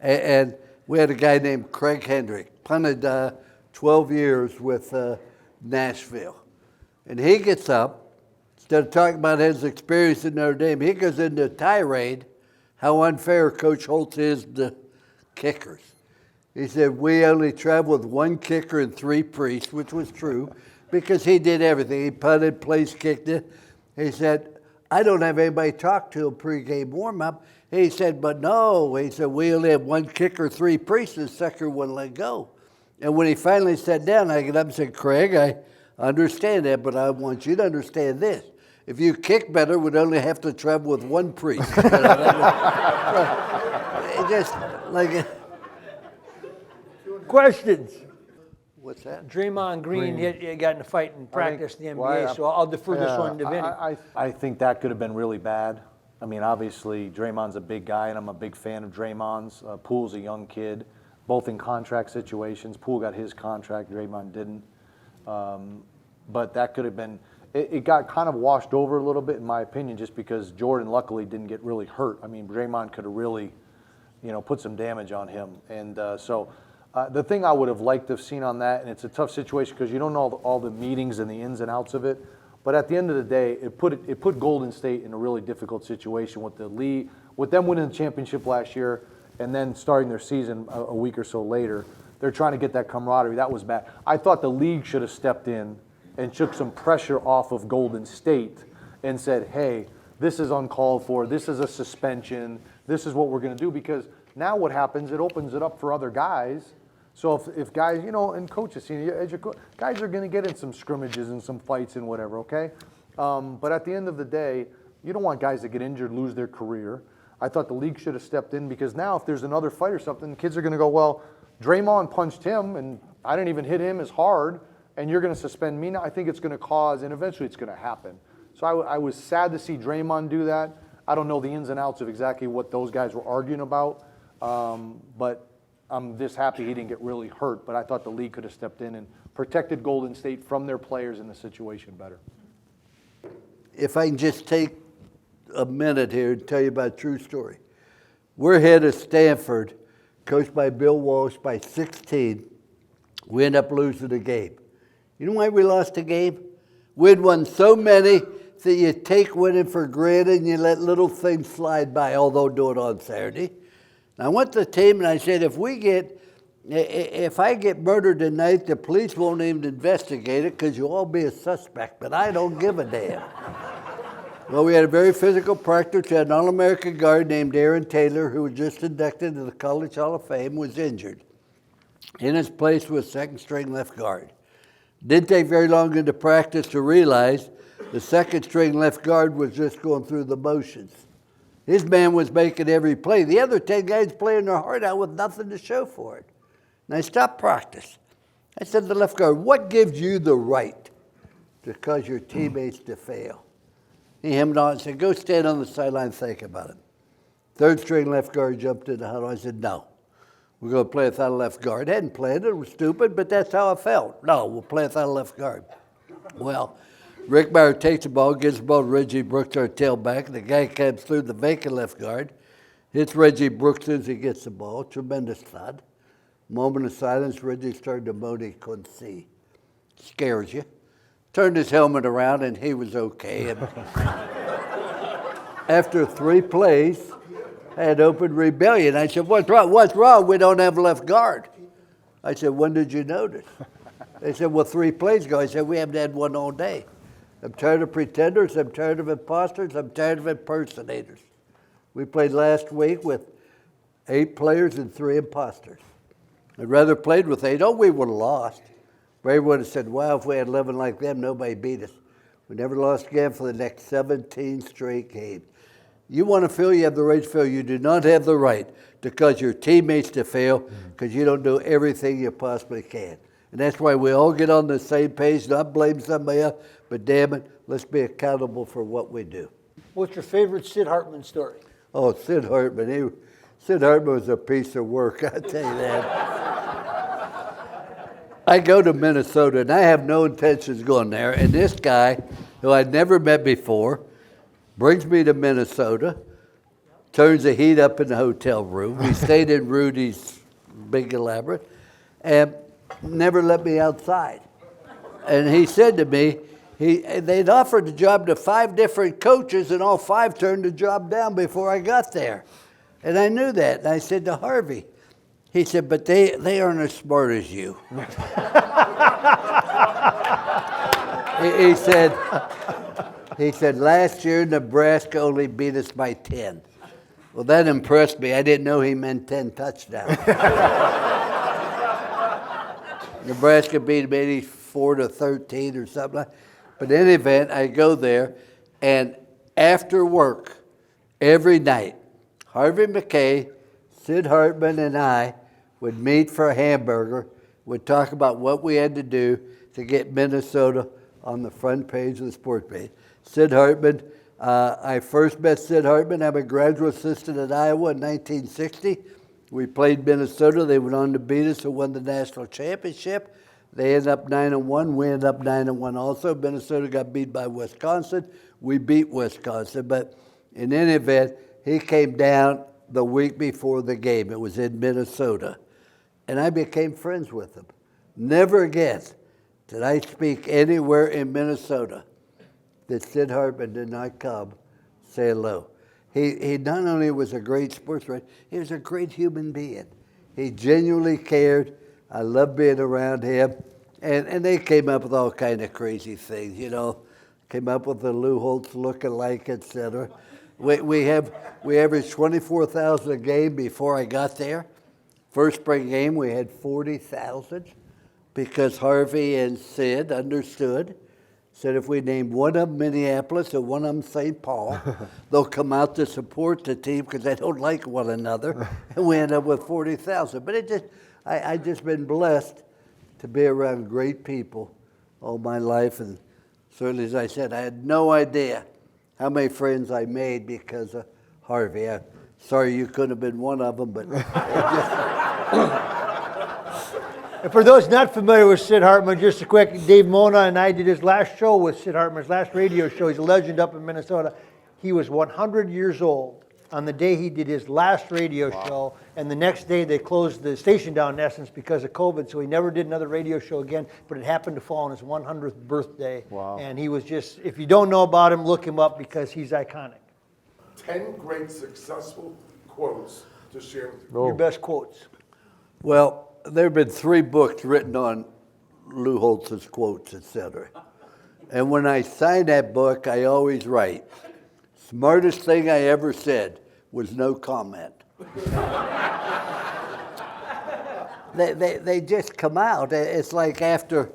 And we had a guy named Craig Hendrick, punted 12 years with Nashville. And he gets up, instead of talking about his experience in Notre Dame, he goes into a tirade how unfair Coach Holtz is to kickers. He said, we only traveled with 1 kicker and 3 priests, which was true, because he did everything. He punted, place kicked it. He said, I don't have anybody to talk to a pregame warm-up. He said, but no. He said, we only have 1 kicker, 3 priests, and the sucker wouldn't let go. And when he finally sat down, I got up and said, Craig, I understand that, but I want you to understand this. If you kick better, we'd only have to travel with 1 priest. It just like questions. What's that? Draymond Green got in a fight in practice in the NBA, so I'll defer this one to Vinny. I think that could have been really bad. I mean, obviously, Draymond's a big guy, and I'm a big fan of Draymond's. Poole's a young kid, both in contract situations. Poole got his contract, Draymond didn't. But that could have been, it got kind of washed over a little bit, in my opinion, just because Jordan luckily didn't get really hurt. I mean, Draymond could have really, put some damage on him. And so the thing I would have liked to have seen on that, and it's a tough situation because you don't know all the meetings and the ins and outs of it, but at the end of the day, it put Golden State in a really difficult situation with the league, with them winning the championship last year and then starting their season a week or so later. They're trying to get that camaraderie. That was bad. I thought the league should have stepped in and took some pressure off of Golden State and said, hey, this is uncalled for. This is a suspension. This is what we're going to do, because now what happens, it opens it up for other guys. So if guys, and coaches, guys are going to get in some scrimmages and some fights and whatever, okay? But at the end of the day, you don't want guys to get injured, lose their career. I thought the league should have stepped in, because now if there's another fight or something, kids are going to go, well, Draymond punched him and I didn't even hit him as hard, and you're going to suspend me now. I think it's going to cause, and eventually it's going to happen. So I was sad to see Draymond do that. I don't know the ins and outs of exactly what those guys were arguing about, but I'm just happy he didn't get really hurt. But I thought the league could have stepped in and protected Golden State from their players in the situation better. If I can just take a minute here and tell you about a true story. We're head of Stanford, coached by Bill Walsh, by 16. We end up losing the game. You know why we lost the game? We'd won so many that you take winning for granted and you let little things slide by, although do it on Saturday. And I went to the team and I said, if I get murdered tonight, the police won't even investigate it because you'll all be a suspect, but I don't give a damn. Well, we had a very physical practice. We had an All-American guard named Aaron Taylor, who was just inducted into the College Hall of Fame, was injured. In his place was second-string left guard. Didn't take very long into practice to realize the second-string left guard was just going through the motions. His man was making every play. The other 10 guys playing their heart out with nothing to show for it. And I stopped practice. I said to the left guard, what gives you the right to cause your teammates to fail? He hemmed on and said, go stand on the sideline and think about it. Third-string left guard jumped in the huddle. I said, no, we're going to play without a left guard. I hadn't planned it. It was stupid, but that's how I felt. No, we'll play without a left guard. Well, Rick Meyer takes the ball, gives the ball to Reggie Brooks, our tailback. The guy comes through the vacant left guard, hits Reggie Brooks as he gets the ball. Tremendous thud. Moment of silence. Reggie started to moan. He couldn't see. Scares you. Turned his helmet around, and he was okay. And after 3 plays, I had open rebellion. I said, what's wrong? What's wrong? We don't have a left guard. I said, when did you notice? They said, well, 3 plays ago. I said, we haven't had one all day. I'm tired of pretenders. I'm tired of imposters. I'm tired of impersonators. We played last week with 8 players and 3 imposters. I'd rather played with 8. Oh, we would have lost. Ray would have said, wow, if we had 11 like them, nobody beat us. We never lost again for the next 17 straight games. You want to feel you have the right to fail. You do not have the right to cause your teammates to fail because you don't do everything you possibly can. And that's why we all get on the same page, not blame somebody else, but damn it, let's be accountable for what we do. What's your favorite Sid Hartman story? Oh, Sid Hartman. Sid Hartman was a piece of work, I tell you that. I go to Minnesota, and I have no intentions of going there. And this guy, who I'd never met before, brings me to Minnesota, turns the heat up in the hotel room. We stayed in Rudy's big elaborate, and never let me outside. And he said to me, they'd offered the job to 5 different coaches, and all 5 turned the job down before I got there. And I knew that. And I said to Harvey, he said, but they aren't as smart as you. He said, last year Nebraska only beat us by 10. Well, that impressed me. I didn't know he meant 10 touchdowns. Nebraska beat them 84-13 or something like that. But in any event, I go there, and after work, every night, Harvey Mackay, Sid Hartman, and I would meet for a hamburger would talk about what we had to do to get Minnesota on the front page of the sports page. Sid Hartman, I first met Sid Hartman. I'm a graduate assistant at Iowa in 1960. We played Minnesota. They went on to beat us and won the national championship. They ended up 9-1. We ended up 9-1 also. Minnesota got beat by Wisconsin. We beat Wisconsin. But in any event, he came down the week before the game. It was in Minnesota. And I became friends with him. Never again did I speak anywhere in Minnesota that Sid Hartman did not come say hello. He not only was a great sports writer, he was a great human being. He genuinely cared. I loved being around him. And they came up with all kind of crazy things, you know. Came up with the Lou Holtz look-alike, et cetera. We averaged 24,000 a game before I got there. First spring game, we had 40,000 because Harvey and Sid understood. Said if we named one of them Minneapolis and one of them St. Paul, they'll come out to support the team because they don't like one another. And we end up with 40,000. But I just been blessed to be around great people all my life. And certainly, as I said, I had no idea how many friends I made because of Harvey. I'm sorry you couldn't have been one of them, but And for those not familiar with Sid Hartman, just a quick, Dave Mona and I did his last show with Sid Hartman, his last radio show. He's a legend up in Minnesota. He was 100 years old on the day he did his last radio show, and the next day they closed the station down in essence because of COVID, so he never did another radio show again, but it happened to fall on his 100th birthday. Wow. And he was just, if you don't know about him, look him up because he's iconic. 10 great successful quotes to share with you. Oh. Your best quotes. well, there have been 3 books written on Lou Holtz's quotes, etc. And when I sign that book, I always write, smartest thing I ever said was no comment. They just come out. It's like after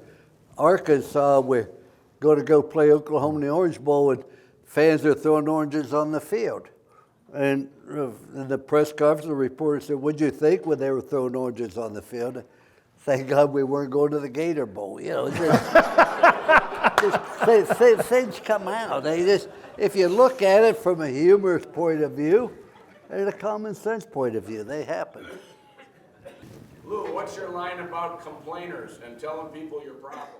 Arkansas, we're going to go play Oklahoma in the Orange Bowl, and fans are throwing oranges on the field. And in the press conference, the reporter said, what'd you think when they were throwing oranges on the field? Thank God we weren't going to the Gator Bowl. You know, just things come out. If you look at it from a humorous point of view and a common sense point of view, they happen. Lou, what's your line about complainers and telling people your problems?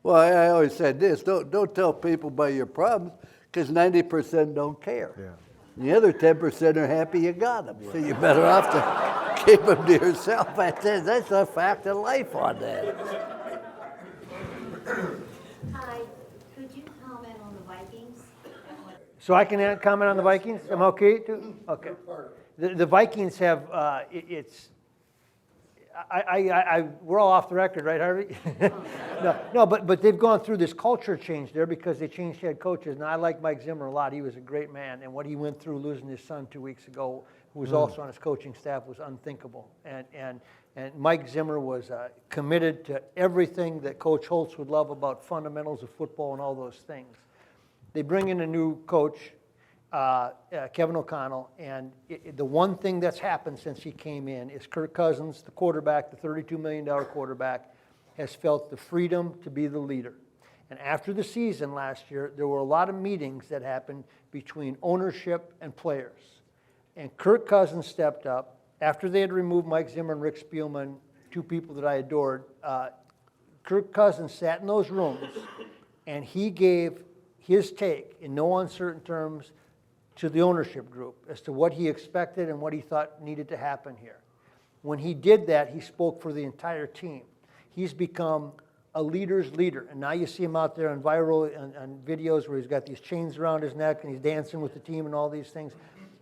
Well, I always said this, don't tell people about your problems because 90% don't care. Yeah. The other 10% are happy you got them, so you're better off to keep them to yourself. That's a fact of life on that. Hi, could you comment on the Vikings? So I can comment on the Vikings? I'm okay too? Okay. The Vikings have, we're all off the record, right, Harvey? No, but they've gone through this culture change there because they changed head coaches. Now, I like Mike Zimmer a lot. He was a great man, and what he went through losing his son 2 weeks ago, who was also on his coaching staff, was unthinkable. And Mike Zimmer was committed to everything that Coach Holtz would love about fundamentals of football and all those things. They bring in a new coach, Kevin O'Connell, and the one thing that's happened since he came in is Kirk Cousins, the quarterback, the $32 million quarterback, has felt the freedom to be the leader. And after the season last year, there were a lot of meetings that happened between ownership and players. And Kirk Cousins stepped up. After they had removed Mike Zimmer and Rick Spielman, 2 people that I adored, Kirk Cousins sat in those rooms and he gave his take in no uncertain terms to the ownership group as to what he expected and what he thought needed to happen here. When he did that, he spoke for the entire team. He's become a leader's leader, and now you see him out there on viral and videos where he's got these chains around his neck and he's dancing with the team and all these things.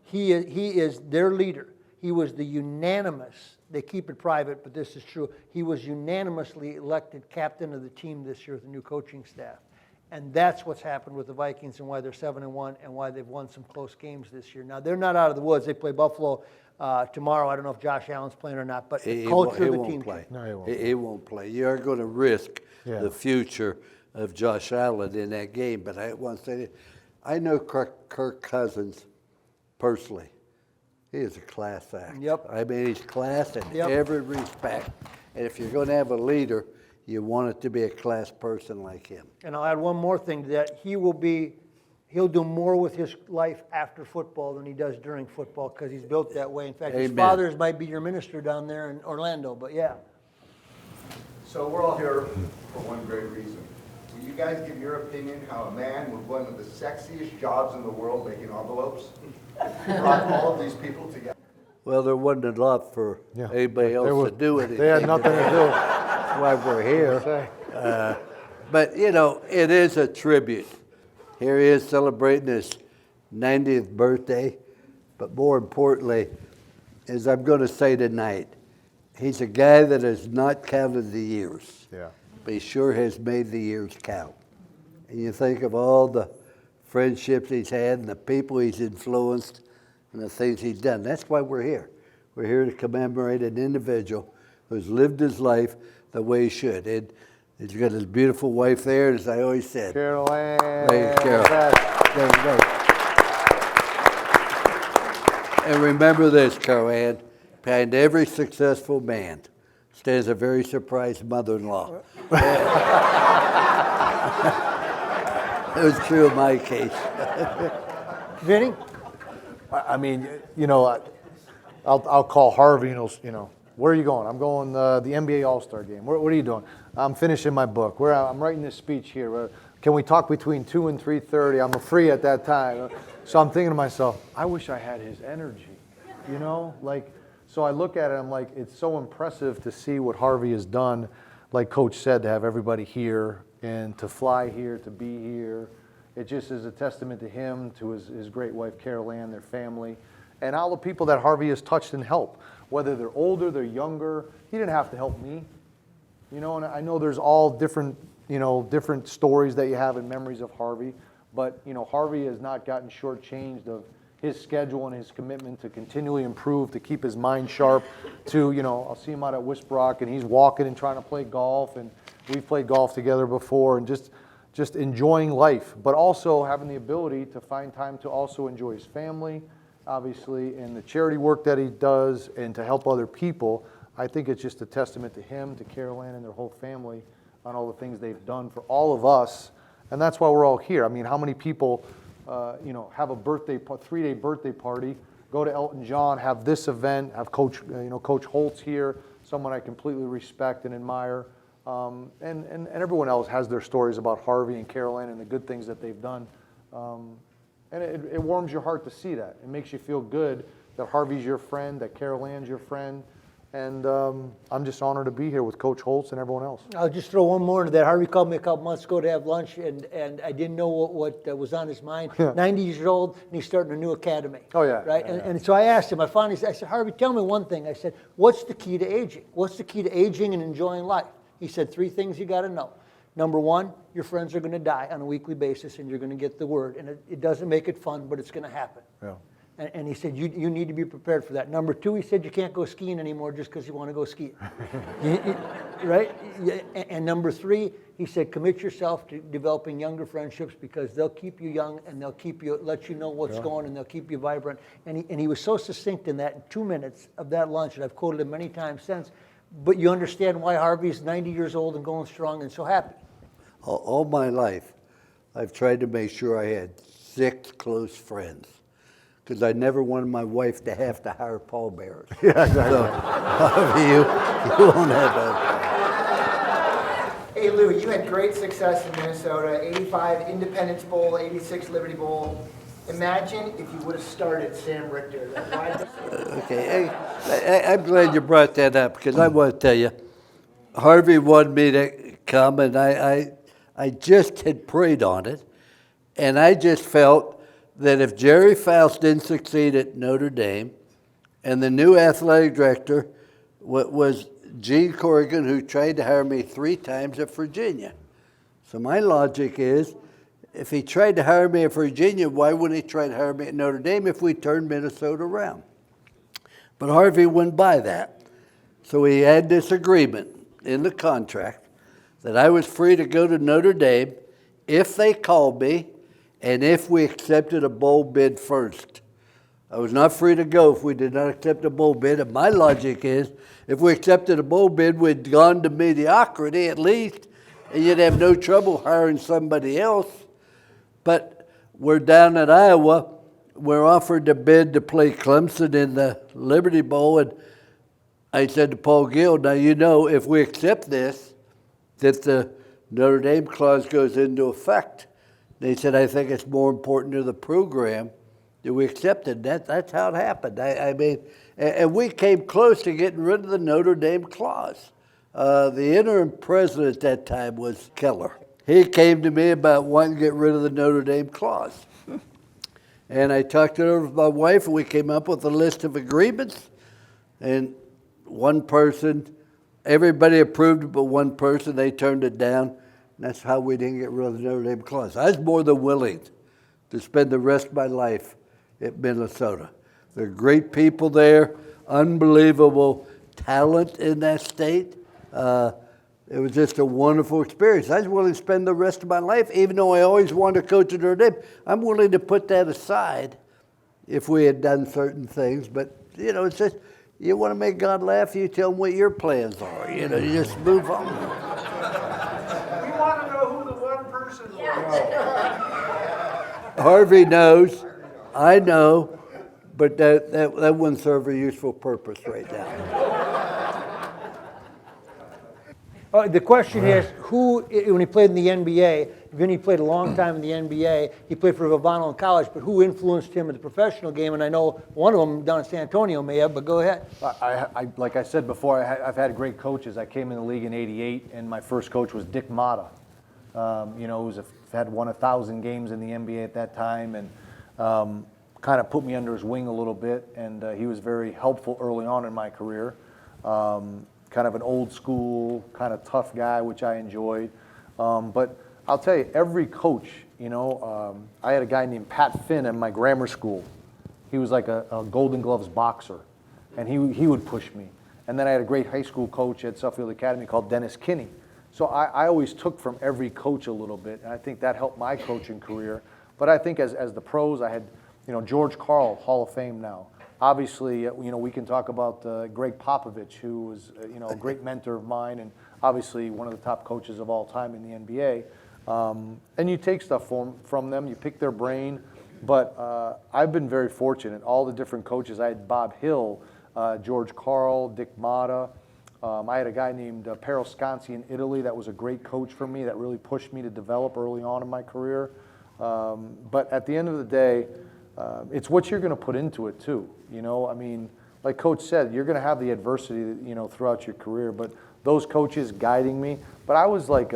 He is their leader. He was the unanimous, they keep it private, but this is true, he was unanimously elected captain of the team this year with the new coaching staff. And that's what's happened with the Vikings and why they're 7-1 and why they've won some close games this year. Now, they're not out of the woods. They play Buffalo tomorrow. I don't know if Josh Allen's playing or not, but the culture of the team. Play. No, he won't. He won't play. You are going to risk Yeah. the future of Josh Allen in that game. But I want to say this. I know Kirk Cousins personally. He is a class act. Yep. I mean, he's class in every respect. And if you're going to have a leader, you want it to be a class person like him. And I'll add one more thing to that. He'll do more with his life after football than he does during football because he's built that way. In fact, his Amen. father might be your minister down there in Orlando, but yeah. So we're all here for one great reason. Will you guys give your opinion how a man with one of the sexiest jobs in the world, making envelopes, brought all of these people together? Well, there wasn't a lot for anybody else to do anything. They had nothing to do. That's why we're here. But, you know, it is a tribute. Here he is celebrating his 90th birthday. But more importantly, as I'm going to say tonight, he's a guy that has not counted the years. Yeah. But he sure has made the years count. And you think of all the friendships he's had and the people he's influenced and the things he's done. That's why we're here. We're here to commemorate an individual who's lived his life the way he should. And he's got his beautiful wife there, as I always said. Carol Ann. Hey, Carol. There you go. And remember this, Carol Ann, behind every successful man stands a very surprised mother-in-law. It was true in my case. Vinny? I mean, you know, I'll call Harvey and he'll, you know, where are you going? I'm going the NBA All-Star Game. What are you doing? I'm finishing my book. I'm writing this speech here. Can we talk between 2 and 3:30? I'm free at that time. So I'm thinking to myself, I wish I had his energy, you know? Like, so I look at it, I'm like, it's so impressive to see what Harvey has done, like Coach said, to have everybody here and to fly here, to be here. It just is a testament to him, to his great wife, Carol Ann, their family, and all the people that Harvey has touched and helped. Whether they're older, they're younger, he didn't have to help me. You know, and I know there's all different, you know, different stories that you have and memories of Harvey, but, you know, Harvey has not gotten shortchanged of his schedule and his commitment to continually improve, to keep his mind sharp, to, you know, I'll see him out at Wisbrock and he's walking and trying to play golf, and we've played golf together before, and just enjoying life, but also having the ability to find time to also enjoy his family, obviously, and the charity work that he does, and to help other people. I think it's just a testament to him, to Carol Ann and their whole family on all the things they've done for all of us, and that's why we're all here. I mean, how many people, you know, have a 3-day birthday party, go to Elton John, have this event, have Coach Holtz here, someone I completely respect and admire, and everyone else has their stories about Harvey and Carol Ann and the good things that they've done. And it warms your heart to see that. It makes you feel good that Harvey's your friend, that Carol Ann's your friend. And I'm just honored to be here with Coach Holtz and everyone else. I'll just throw one more into that. Harvey called me a couple months ago to have lunch, and I didn't know what was on his mind. 90 years old, and he's starting a new academy. Oh, yeah. Right? Yeah, and so I asked him, I said, Harvey, tell me one thing. I said, what's the key to aging? What's the key to aging and enjoying life? He said, 3 things you got to know. Number 1, your friends are going to die on a weekly basis, and you're going to get the word. And it doesn't make it fun, but it's going to happen. Yeah. And he said, you need to be prepared for that. Number 2, he said, you can't go skiing anymore just because you want to go skiing. Right? And number 3, he said, commit yourself to developing younger friendships, because they'll keep you young, and they'll let you know what's going, and they'll keep you vibrant. And he was so succinct in that, in 2 minutes of that lunch, and I've quoted him many times since. But you understand why Harvey's 90 years old and going strong and so happy. All my life, I've tried to make sure I had 6 close friends, because I never wanted my wife to have to hire pallbearers. Yeah, exactly. So, you won't have that. Hey Lou, you had great success in Minnesota, 85 Independence Bowl, 86 Liberty Bowl. Imagine if you would have started Sam Richter. Okay, I'm glad you brought that up, because I want to tell you, Harvey wanted me to come, and I just had prayed on it, and I just felt that if Jerry Faust didn't succeed at Notre Dame, and the new athletic director was Gene Corrigan, who tried to hire me 3 times at Virginia. So my logic is, if he tried to hire me at Virginia, why wouldn't he try to hire me at Notre Dame if we turned Minnesota around? But Harvey wouldn't buy that. So he had this agreement in the contract that I was free to go to Notre Dame if they called me and if we accepted a bowl bid first. I was not free to go if we did not accept a bowl bid. And my logic is, if we accepted a bowl bid, we'd gone to mediocrity at least, and you'd have no trouble hiring somebody else. But we're down at Iowa. We're offered a bid to play Clemson in the Liberty Bowl, and I said to Paul Gill, now you know if we accept this, that the Notre Dame clause goes into effect. They said, I think it's more important to the program that we accepted. That's how it happened. I mean, and we came close to getting rid of the Notre Dame clause. The interim president at that time was Keller. He came to me about wanting to get rid of the Notre Dame clause. And I talked it over with my wife, and we came up with a list of agreements. And one person, everybody approved it, but one person, they turned it down. And that's how we didn't get rid of the Notre Dame clause. I was more than willing to spend the rest of my life at Minnesota. There are great people there, unbelievable talent in that state. It was just a wonderful experience. I was willing to spend the rest of my life, even though I always wanted to coach at Notre Dame. I'm willing to put that aside if we had done certain things. But, you know, it's just, you want to make God laugh, you tell him what your plans are. You know, you just move on. We want to know who the one person was. Harvey knows, I know, but that wouldn't serve a useful purpose right now. The question is, who, when he played in the NBA, Vinny played a long time in the NBA, he played for Vivano in college, but who influenced him in the professional game? And I know one of them down in San Antonio may have, but go ahead. Like I said before, I've had great coaches. I came in the league in '88, and my first coach was Dick Motta. You know, who had won 1,000 games in the NBA at that time, and kind of put me under his wing a little bit. And he was very helpful early on in my career. Kind of an old school, kind of tough guy, which I enjoyed. But I'll tell you, every coach, you know, I had a guy named Pat Finn in my grammar school. He was like a Golden Gloves boxer, and he would push me. And then I had a great high school coach at Suffield Academy called Dennis Kinney. So I always took from every coach a little bit, and I think that helped my coaching career. But I think as the pros, I had, you know, George Karl, Hall of Fame now. Obviously, you know, we can talk about Greg Popovich, who was, you know, a great mentor of mine, and obviously one of the top coaches of all time in the NBA. And you take stuff from them, you pick their brain. But I've been very fortunate. All the different coaches, I had Bob Hill, George Karl, Dick Motta. I had a guy named Piero Scanzi in Italy that was a great coach for me, that really pushed me to develop early on in my career. But at the end of the day, it's what you're going to put into it too. You know, I mean, like Coach said, you're going to have the adversity, you know, throughout your career. But those coaches guiding me. But I was like,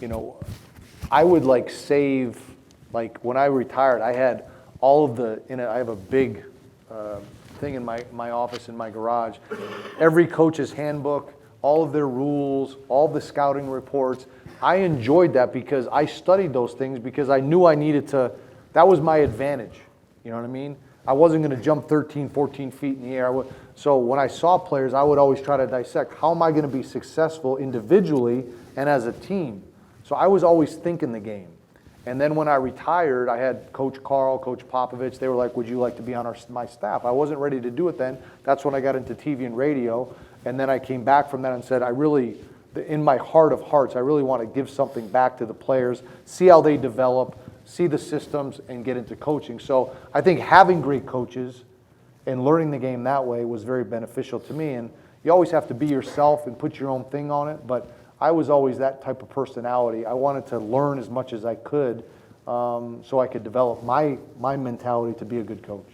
you know, I would like save, like when I retired, I had all of the, I have a big thing in my office in my garage. Every coach's handbook, all of their rules, all the scouting reports. I enjoyed that because I studied those things because I knew I needed to. That was my advantage, you know what I mean? I wasn't going to jump 13, 14 feet in the air. So when I saw players, I would always try to dissect, how am I going to be successful individually and as a team? So I was always thinking the game. And then when I retired, I had Coach Karl, Coach Popovich. They were like, would you like to be on my staff? I wasn't ready to do it then. That's when I got into TV and radio. And then I came back from that and said, I really, in my heart of hearts, I really want to give something back to the players, see how they develop, see the systems, and get into coaching. So I think having great coaches and learning the game that way was very beneficial to me. And you always have to be yourself and put your own thing on it. But I was always that type of personality. I wanted to learn as much as I could so I could develop my mentality to be a good coach.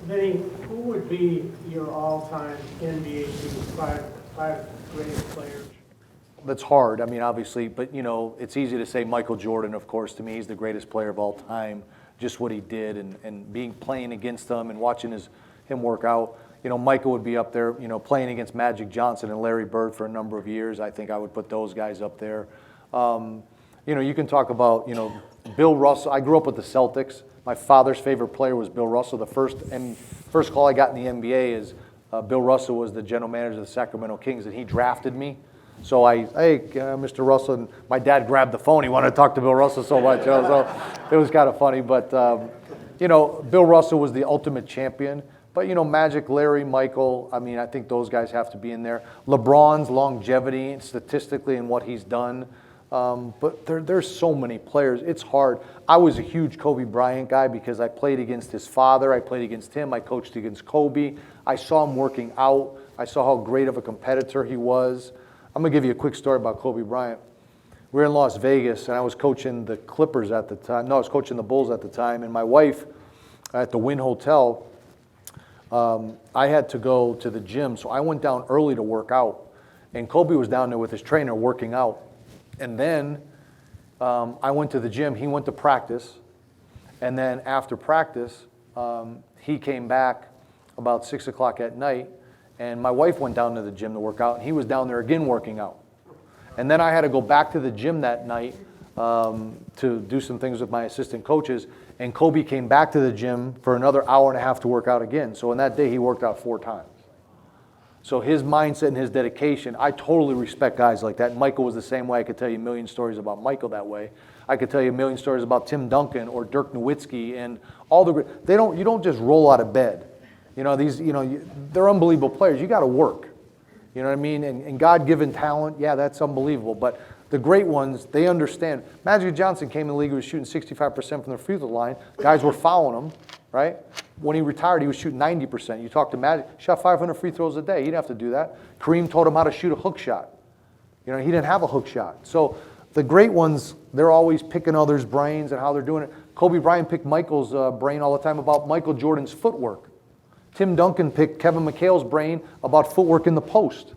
Vinny, who would be your all-time NBA team, five greatest players? That's hard. I mean, obviously, but you know, it's easy to say Michael Jordan. Of course, to me, he's the greatest player of all time. Just what he did, and playing against him and watching him work out. You know, Michael would be up there. You know, playing against Magic Johnson and Larry Bird for a number of years. I think I would put those guys up there. You know, you can talk about, you know, Bill Russell. I grew up with the Celtics. My father's favorite player was Bill Russell. The first call I got in the NBA is Bill Russell was the general manager of the Sacramento Kings, and he drafted me. So hey, Mr. Russell, and my dad grabbed the phone. He wanted to talk to Bill Russell so much, you know, so it was kind of funny. But you know, Bill Russell was the ultimate champion. But, you know, Magic, Larry, Michael, I mean, I think those guys have to be in there. LeBron's longevity statistically and what he's done. But there's so many players. It's hard. I was a huge Kobe Bryant guy because I played against his father. I played against him. I coached against Kobe. I saw him working out. I saw how great of a competitor he was. I'm going to give you a quick story about Kobe Bryant. We were in Las Vegas, and I was coaching the Clippers at the time. No, I was coaching the Bulls at the time. And my wife at the Wynn Hotel, I had to go to the gym. So I went down early to work out. And Kobe was down there with his trainer working out. And then I went to the gym. He went to practice. And then after practice, he came back about 6 o'clock at night. And my wife went down to the gym to work out. And he was down there again working out. And then I had to go back to the gym that night to do some things with my assistant coaches. And Kobe came back to the gym for another hour and a half to work out again. So in that day, he worked out 4 times. So his mindset and his dedication, I totally respect guys like that. And Michael was the same way. I could tell you a million stories about Michael that way. I could tell you a million stories about Tim Duncan or Dirk Nowitzki and all the. You don't just roll out of bed. You know they're unbelievable players. You got to work. You know what I mean? And God-given talent, yeah, that's unbelievable. But the great ones, they understand. Magic Johnson came in the league, he was shooting 65% from the free throw line. Guys were fouling him, right? When he retired, he was shooting 90%. You talk to Magic, shot 500 free throws a day. He didn't have to do that. Kareem taught him how to shoot a hook shot. You know, he didn't have a hook shot. So the great ones, they're always picking others' brains and how they're doing it. Kobe Bryant picked Michael's brain all the time about Michael Jordan's footwork. Tim Duncan picked Kevin McHale's brain about footwork in the post.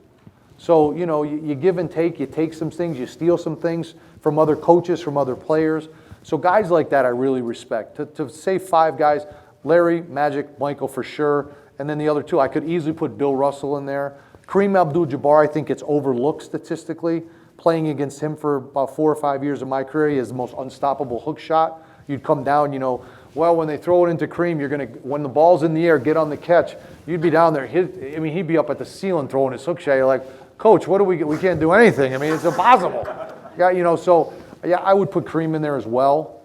So, you know, you give and take. You take some things, you steal some things from other coaches, from other players. So guys like that I really respect. To say 5 guys, Larry, Magic, Michael for sure, and then the other 2, I could easily put Bill Russell in there. Kareem Abdul-Jabbar, I think gets overlooked statistically. Playing against him for about 4 or 5 years of my career, he has the most unstoppable hook shot. You'd come down, you know, well, when they throw it into Kareem, you're going to, when the ball's in the air, get on the catch. You'd be down there. He'd be up at the ceiling throwing his hook shot. You're like, Coach, what do we can't do anything. I mean, it's impossible. Yeah, you know, so, yeah, I would put Kareem in there as well.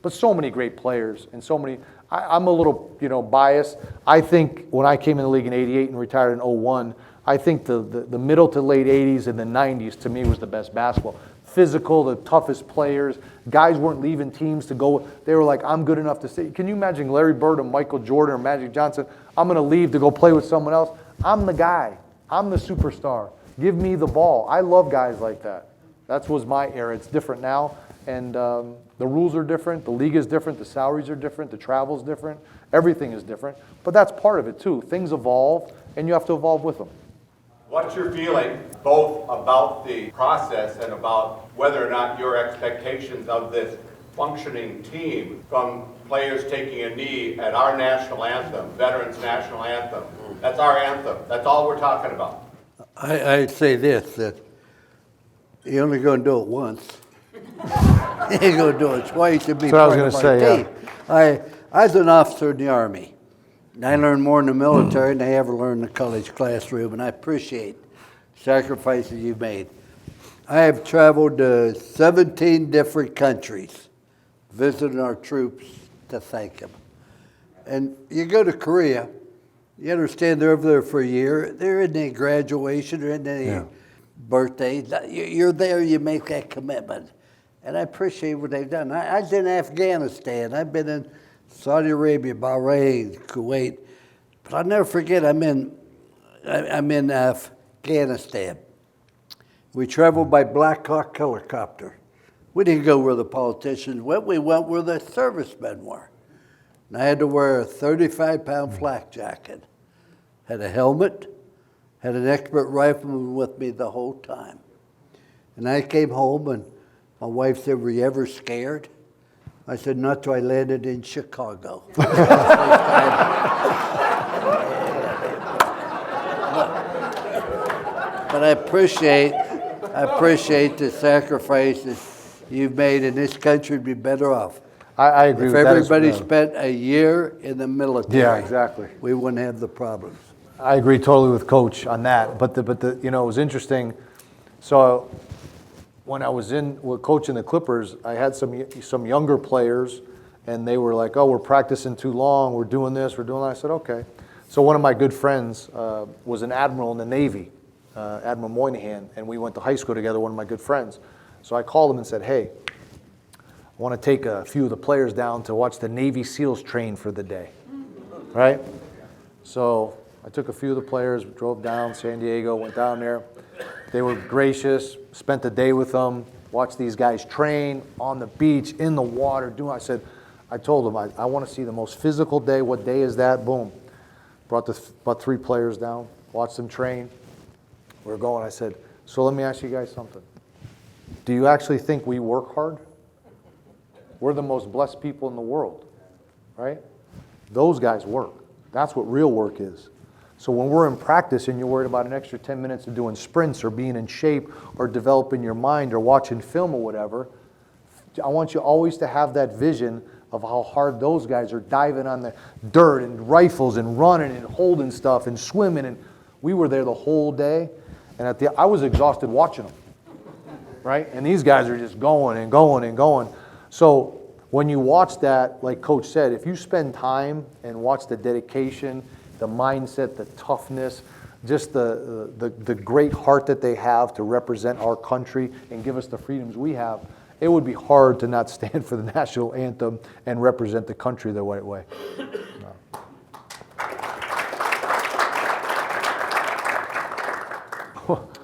But so many great players and so many. I'm a little, you know, biased. I think when I came in the league in '88 and retired in '01, I think the middle to late '80s and the '90s to me was the best basketball. Physical, the toughest players. Guys weren't leaving teams to go. They were like, I'm good enough to stay. Can you imagine Larry Bird or Michael Jordan or Magic Johnson? I'm going to leave to go play with someone else. I'm the guy. I'm the superstar. Give me the ball. I love guys like that. That was my era. It's different now. And the rules are different. The league is different. The salaries are different. The travel's different. Everything is different. But that's part of it, too. Things evolve, and you have to evolve with them. What's your feeling both about the process and about whether or not your expectations of this functioning team, from players taking a knee at our national anthem, Veterans National Anthem? That's our anthem. That's all we're talking about. I'd say this, that you're only going to do it once. You ain't going to do it twice to be part of my team. I was an officer in the Army. I learned more in the military than I ever learned in the college classroom, and I appreciate sacrifices you've made. I have traveled to 17 different countries, visiting our troops to thank them. And you go to Korea, you understand they're over there for a year. There isn't any graduation, there isn't any birthday. You're there, you make that commitment. And I appreciate what they've done. I was in Afghanistan. I've been in Saudi Arabia, Bahrain, Kuwait. But I'll never forget, I'm in Afghanistan. We traveled by Black Hawk helicopter. We didn't go where the politicians went. We went where the servicemen were. And I had to wear a 35-pound flak jacket. Had a helmet, had an expert rifleman with me the whole time. And I came home, and my wife said, "Were you ever scared?" I said, "Not till I landed in Chicago." But I appreciate the sacrifices you've made, and this country would be better off. I agree with that. If everybody spent a year in the military, yeah, exactly, we wouldn't have the problems. I agree totally with Coach on that. But you know, it was interesting. So when I was coaching the Clippers, I had some younger players, And they were like, oh, we're practicing too long, we're doing this, we're doing that. I said, okay. So one of my good friends was an admiral in the Navy, Admiral Moynihan, and we went to high school together, one of my good friends. So I called him and said, hey, I want to take a few of the players down to watch the Navy SEALs train for the day, right? So I took a few of the players, drove down San Diego, went down there. They were gracious, spent the day with them, watched these guys train on the beach, in the water, I told them, I want to see the most physical day. What day is that? Boom. Brought 3 players down, watched them train. We were going. I said, so let me ask you guys something. Do you actually think we work hard? We're the most blessed people in the world, right? Those guys work. That's what real work is. So when we're in practice and you're worried about an extra 10 minutes of doing sprints or being in shape or developing your mind or watching film or whatever, I want you always to have that vision of how hard those guys are diving on the dirt and rifles and running and holding stuff and swimming. And we were there the whole day. And I was exhausted watching them, right? And these guys are just going and going and going. So when you watch that, like Coach said, if you spend time and watch the dedication, the mindset, the toughness, just the great heart that they have to represent our country and give us the freedoms we have, it would be hard to not stand for the national anthem and represent the country the right way.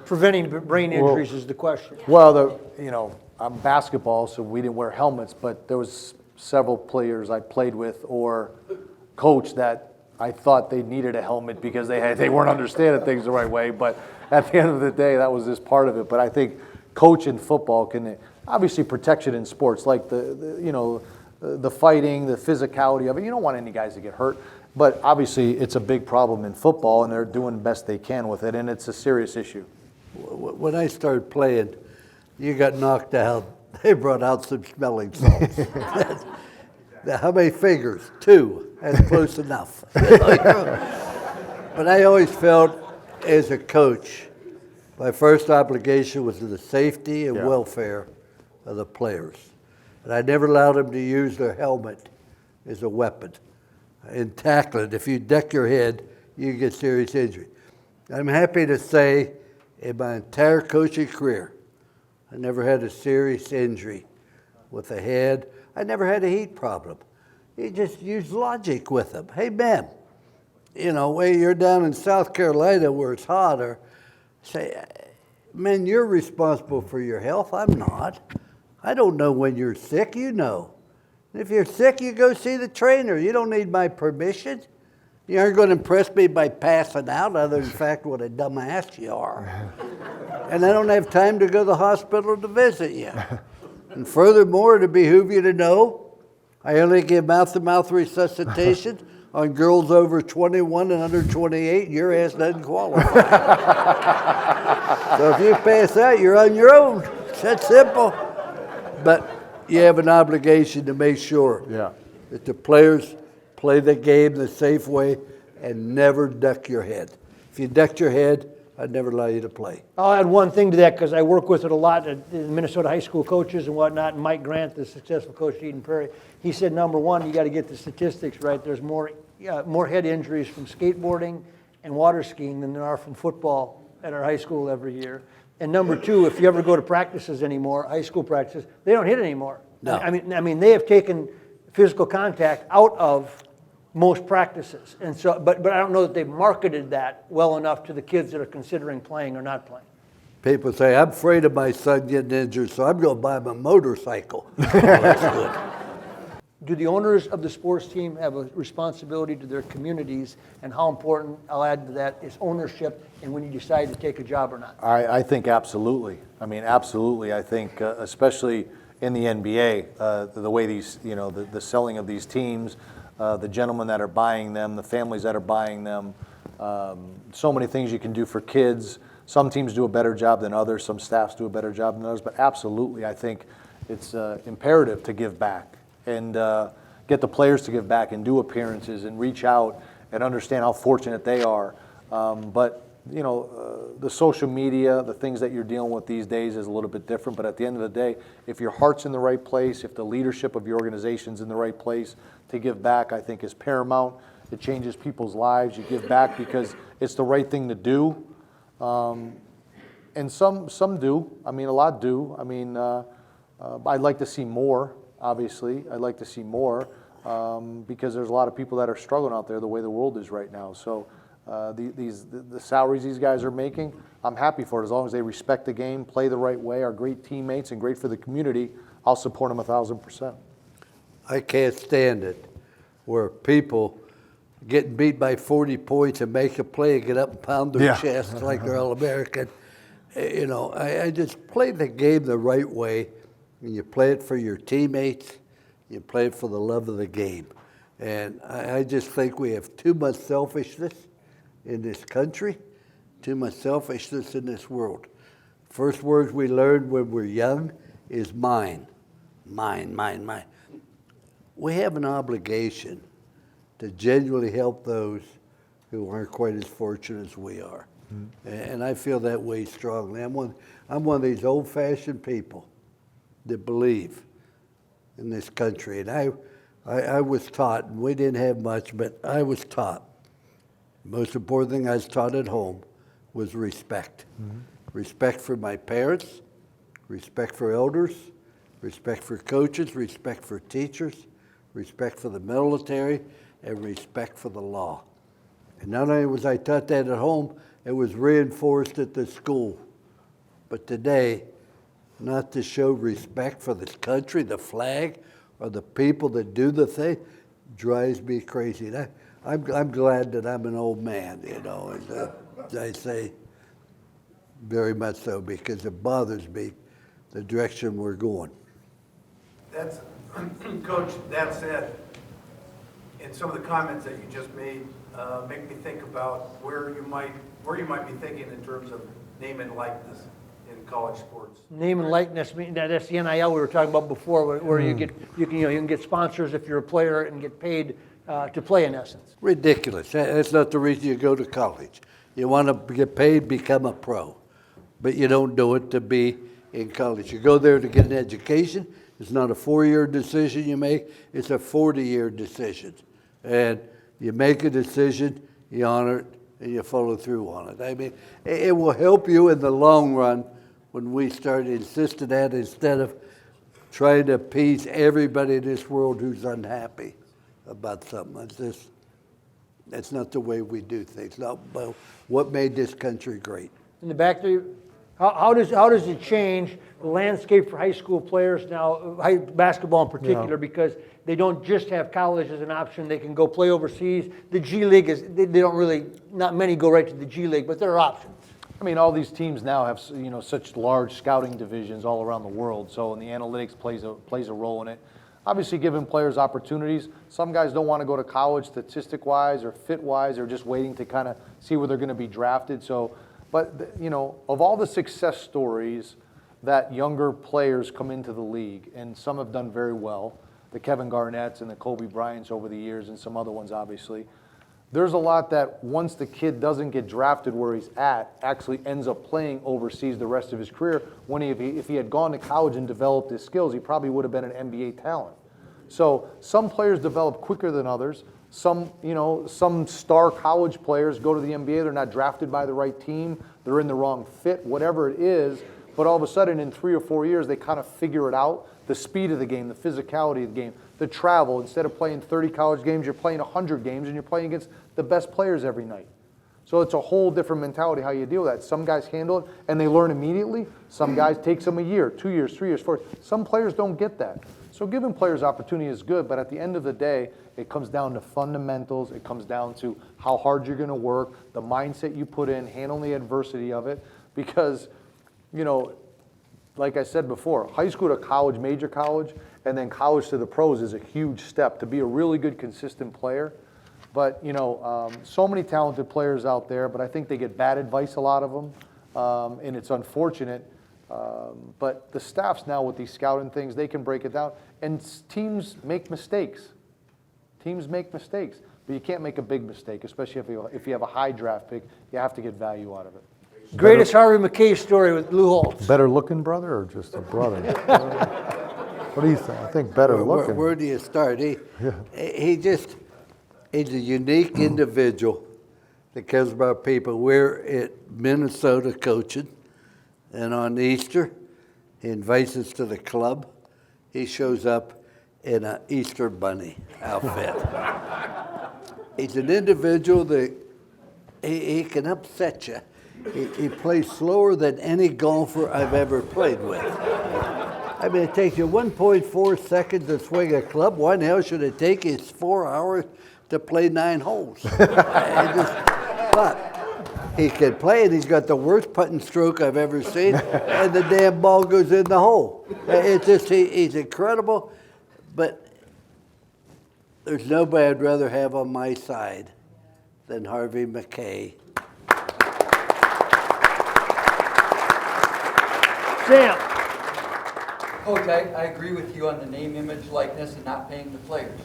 Preventing brain injuries is the question. Well, I'm basketball, so we didn't wear helmets, but there was several players I played with or coached that I thought they needed a helmet because they weren't understanding things the right way. But at the end of the day, that was just part of it. But I think coaching football can obviously protection in sports, like the fighting, the physicality of it. You don't want any guys to get hurt. But obviously, it's a big problem in football, and they're doing the best they can with it, and it's a serious issue. When I started playing, you got knocked out. They brought out some smelling salts. How many fingers? 2. That's close enough. But I always felt, as a coach, my first obligation was the safety and welfare of the players. And I never allowed them to use their helmet as a weapon. In tackling, if you deck your head, you get serious injury. I'm happy to say, in my entire coaching career, I never had a serious injury with the head. I never had a heat problem. You just use logic with them. Hey, man, when you're down in South Carolina where it's hotter, say, man, you're responsible for your health. I'm not. I don't know when you're sick. You know. If you're sick, you go see the trainer. You don't need my permission. You aren't going to impress me by passing out, other than the fact what a dumbass you are. And I don't have time to go to the hospital to visit you. And furthermore, to behoove you to know, I only give mouth-to-mouth resuscitation on girls over 21 and under 28. Your ass doesn't qualify. So if you pass out, you're on your own. It's that simple. But you have an obligation to make sure that the players play the game the safe way and never duck your head. If you ducked your head, I'd never allow you to play. I'll add one thing to that because I work with it a lot at Minnesota high school coaches and whatnot. And Mike Grant, the successful coach at Eden Prairie, he said, number one, you got to get the statistics right. There's more head injuries from skateboarding and water skiing than there are from football at our high school every year. And number two, if you ever go to practices anymore, high school practices, they don't hit anymore. No. I mean, they have taken physical contact out of most practices, and so, but I don't know that they've marketed that well enough to the kids that are considering playing or not playing. People say, I'm afraid of my son getting injured, so I'm going to buy him a motorcycle. That's good. Do the owners of the sports team have a responsibility to their communities, and how important, I'll add to that, is ownership and when you decide to take a job or not? I think absolutely. I mean, absolutely. I think especially in the NBA, the way these, the selling of these teams, the gentlemen that are buying them, the families that are buying them, so many things you can do for kids. Some teams do a better job than others. Some staffs do a better job than others. But absolutely, I think it's imperative to give back and get the players to give back and do appearances and reach out and understand how fortunate they are. But the social media, the things that you're dealing with these days is a little bit different. But at the end of the day, if your heart's in the right place, if the leadership of your organization's in the right place, to give back, I think, is paramount. It changes people's lives. You give back because it's the right thing to do. And some do. I mean, a lot do. I mean, I'd like to see more, obviously. I'd like to see more because there's a lot of people that are struggling out there the way the world is right now. So the salaries these guys are making, I'm happy for it. As long as they respect the game, play the right way, are great teammates, and great for the community, I'll support them 1,000%. I can't stand it where people getting beat by 40 points and make a play and get up and pound their chest like they're All-American. I just play the game the right way, and you play it for your teammates, you play it for the love of the game. And I just think we have too much selfishness in this country, too much selfishness in this world. First words we learn when we're young is mine, mine, mine, mine. We have an obligation to genuinely help those who aren't quite as fortunate as we are. Mm-hmm. And I feel that way strongly. I'm one of these old-fashioned people that believe in this country. And I was taught, and we didn't have much, but I was taught. The most important thing I was taught at home was respect. Mm-hmm. Respect for my parents, respect for elders, respect for coaches, respect for teachers, respect for the military, and respect for the law. And not only was I taught that at home, it was reinforced at the school. But today, not to show respect for this country, the flag, or the people that do the thing, drives me crazy. And I'm glad that I'm an old man, as I say, very much so, because it bothers me the direction we're going. That's, Coach, that said, and some of the comments that you just made make me think about where you might be thinking in terms of name and likeness in college sports. Name and likeness, that's the NIL we were talking about before, where you can get sponsors if you're a player and get paid to play, in essence. Ridiculous. That's not the reason you go to college. You want to get paid, become a pro. But you don't do it to be in college. You go there to get an education. It's not a 4-year decision you make. It's a 40-year decision. And you make a decision, you honor it, and you follow through on it. I mean, it will help you in the long run when we start insisting that instead of trying to appease everybody in this world who's unhappy about something. That's not the way we do things. Not about what made this country great. In the back there, how does it change the landscape for high school players now, basketball in particular, because they don't just have college as an option. They can go play overseas. The G League they don't really, not many go right to the G League, but there are options. I mean, all these teams now have such large scouting divisions all around the world. So, and the analytics plays a role in it. Obviously, giving players opportunities. Some guys don't want to go to college statistic-wise or fit-wise. They're just waiting to kind of see where they're going to be drafted. So, but of all the success stories that younger players come into the league, and some have done very well, the Kevin Garnett's and the Kobe Bryant's over the years, and some other ones, obviously. There's a lot that once the kid doesn't get drafted where he's at, actually ends up playing overseas the rest of his career. When if he had gone to college and developed his skills, he probably would have been an NBA talent. So some players develop quicker than others. Some star college players go to the NBA, they're not drafted by the right team, they're in the wrong fit, whatever it is, but all of a sudden in 3 or 4 years they kind of figure it out. The speed of the game, the physicality of the game, the travel. Instead of playing 30 college games, you're playing 100 games and you're playing against the best players every night. So it's a whole different mentality how you deal with that. Some guys handle it and they learn immediately. Some guys takes them a year, 2 years, 3 years, 4 years. Some players don't get that. So giving players opportunity is good, but at the end of the day, it comes down to fundamentals. It comes down to how hard you're going to work, the mindset you put in, handling the adversity of it. Because, like I said before, high school to college, major college, and then college to the pros is a huge step to be a really good, consistent player. But, so many talented players out there, but I think they get bad advice, a lot of them, and it's unfortunate. But the staffs now with these scouting things, they can break it down. And teams make mistakes. Teams make mistakes. But you can't make a big mistake, especially if you have a high draft pick. You have to get value out of it. Greatest Harvey Mackay story with Lou Holtz. Better looking brother or just a brother? What do you think? I think better looking. Where do you start? He's a unique individual that cares about people. We're at Minnesota coaching, and on Easter, he invites us to the club. He shows up in an Easter bunny outfit. He's an individual that he can upset you. He plays slower than any golfer I've ever played with. I mean, it takes you 1.4 seconds to swing a club. Why the hell should it take you 4 hours to play 9 holes? But he can play, and he's got the worst putting stroke I've ever seen, and the damn ball goes in the hole. It's just, he's incredible, but there's nobody I'd rather have on my side than Harvey Mackay. Sam. Coach, I agree with you on the name, image, likeness, and not paying the players.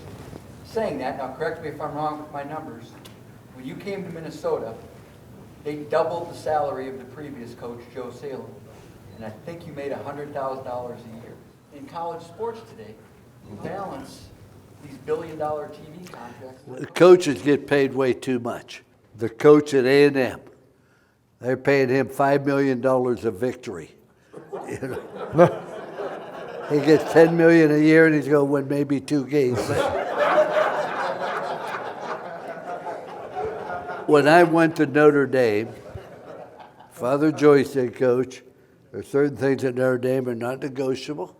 Saying that, now correct me if I'm wrong with my numbers, when you came to Minnesota, they doubled the salary of the previous coach, Joe Salem, and I think you made $100,000 a year. In college sports today, you balance these billion-dollar TV contracts. The coaches get paid way too much. The coach at A&M, they're paying him $5 million a victory. You know? He gets $10 million a year, and he's going to win maybe 2 games. When I went to Notre Dame, Father Joyce said, Coach, there are certain things at Notre Dame are not negotiable.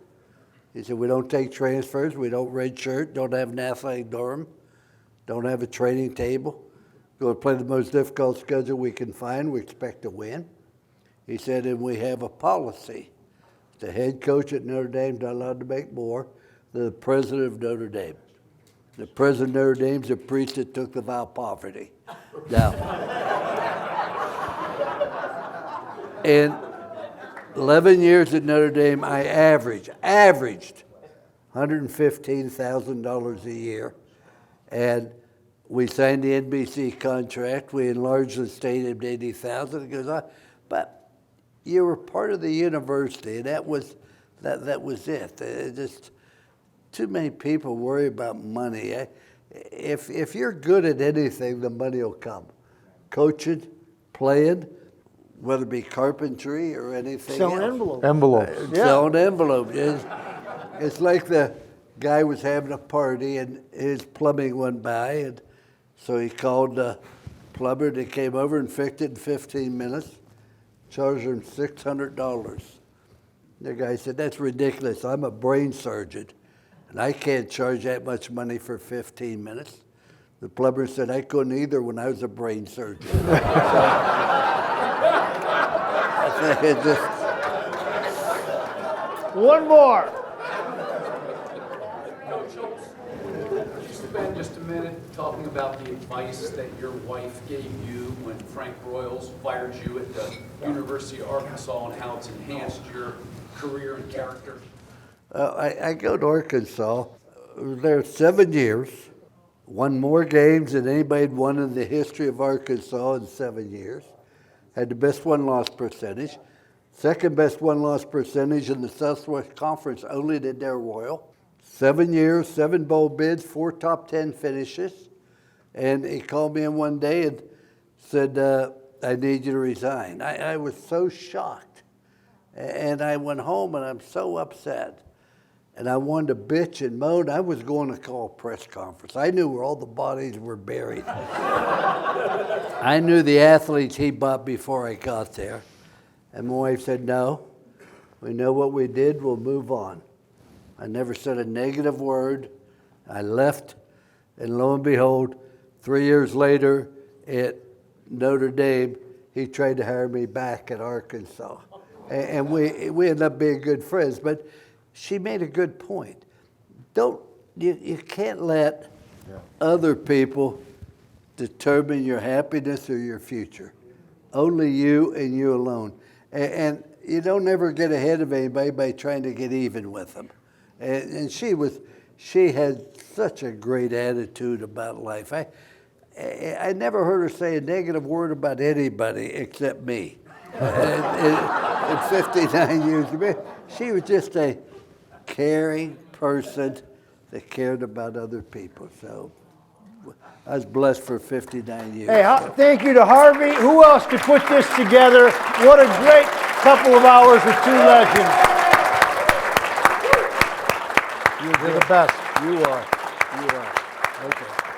He said, we don't take transfers, we don't redshirt, don't have an athletic dorm, don't have a training table. Go play the most difficult schedule we can find, we expect to win. He said, and we have a policy. The head coach at Notre Dame is not allowed to make more than the president of Notre Dame. The president of Notre Dame is a priest that took the vow of poverty. Now, in 11 years at Notre Dame, I averaged $115,000 a year. And we signed the NBC contract. We enlarged the stadium to 80,000. It goes on. But you were part of the university, and that was it. Just too many people worry about money. If you're good at anything, the money will come. Coaching, playing, whether it be carpentry or anything Selling else. envelopes. Selling envelopes. It's like the guy was having a party, and his plumbing went by, and so he called the plumber, and he came over and fixed it in 15 minutes. Charged him $600. The guy said, that's ridiculous. I'm a brain surgeon, and I can't charge that much money for 15 minutes. The plumber said, I couldn't either when I was a brain surgeon. One more. Coach Holtz, could you spend just a minute talking about the advice that your wife gave you when Frank Royals fired you at the University of Arkansas and how it's enhanced your career and character? I go to Arkansas. I was there 7 years, won more games than anybody had won in the history of Arkansas in 7 years, had the best win-loss percentage, second best win-loss percentage in the Southwest Conference, only to Dare Royal. 7 years, 7 bowl bids, 4 top 10 finishes. And he called me in one day and said, I need you to resign. I was so shocked. And I went home and I'm so upset. And I wanted to bitch and moan. I was going to call a press conference. I knew where all the bodies were buried. I knew the athletes he bought before I got there. And my wife said, no, we know what we did, we'll move on. I never said a negative word. I left, and lo and behold, 3 years later at Notre Dame, he tried to hire me back at Arkansas. And we ended up being good friends, but she made a good point. You can't let other people determine your happiness or your future. Only you and you alone. And you don't ever get ahead of anybody by trying to get even with them. And she had such a great attitude about life. I never heard her say a negative word about anybody except me. In 59 years, she was just a caring person that cared about other people. So I was blessed for 59 years. Hey, thank you to Harvey. Who else could put this together? What a great couple of hours with two legends. You're the best. You are. Okay.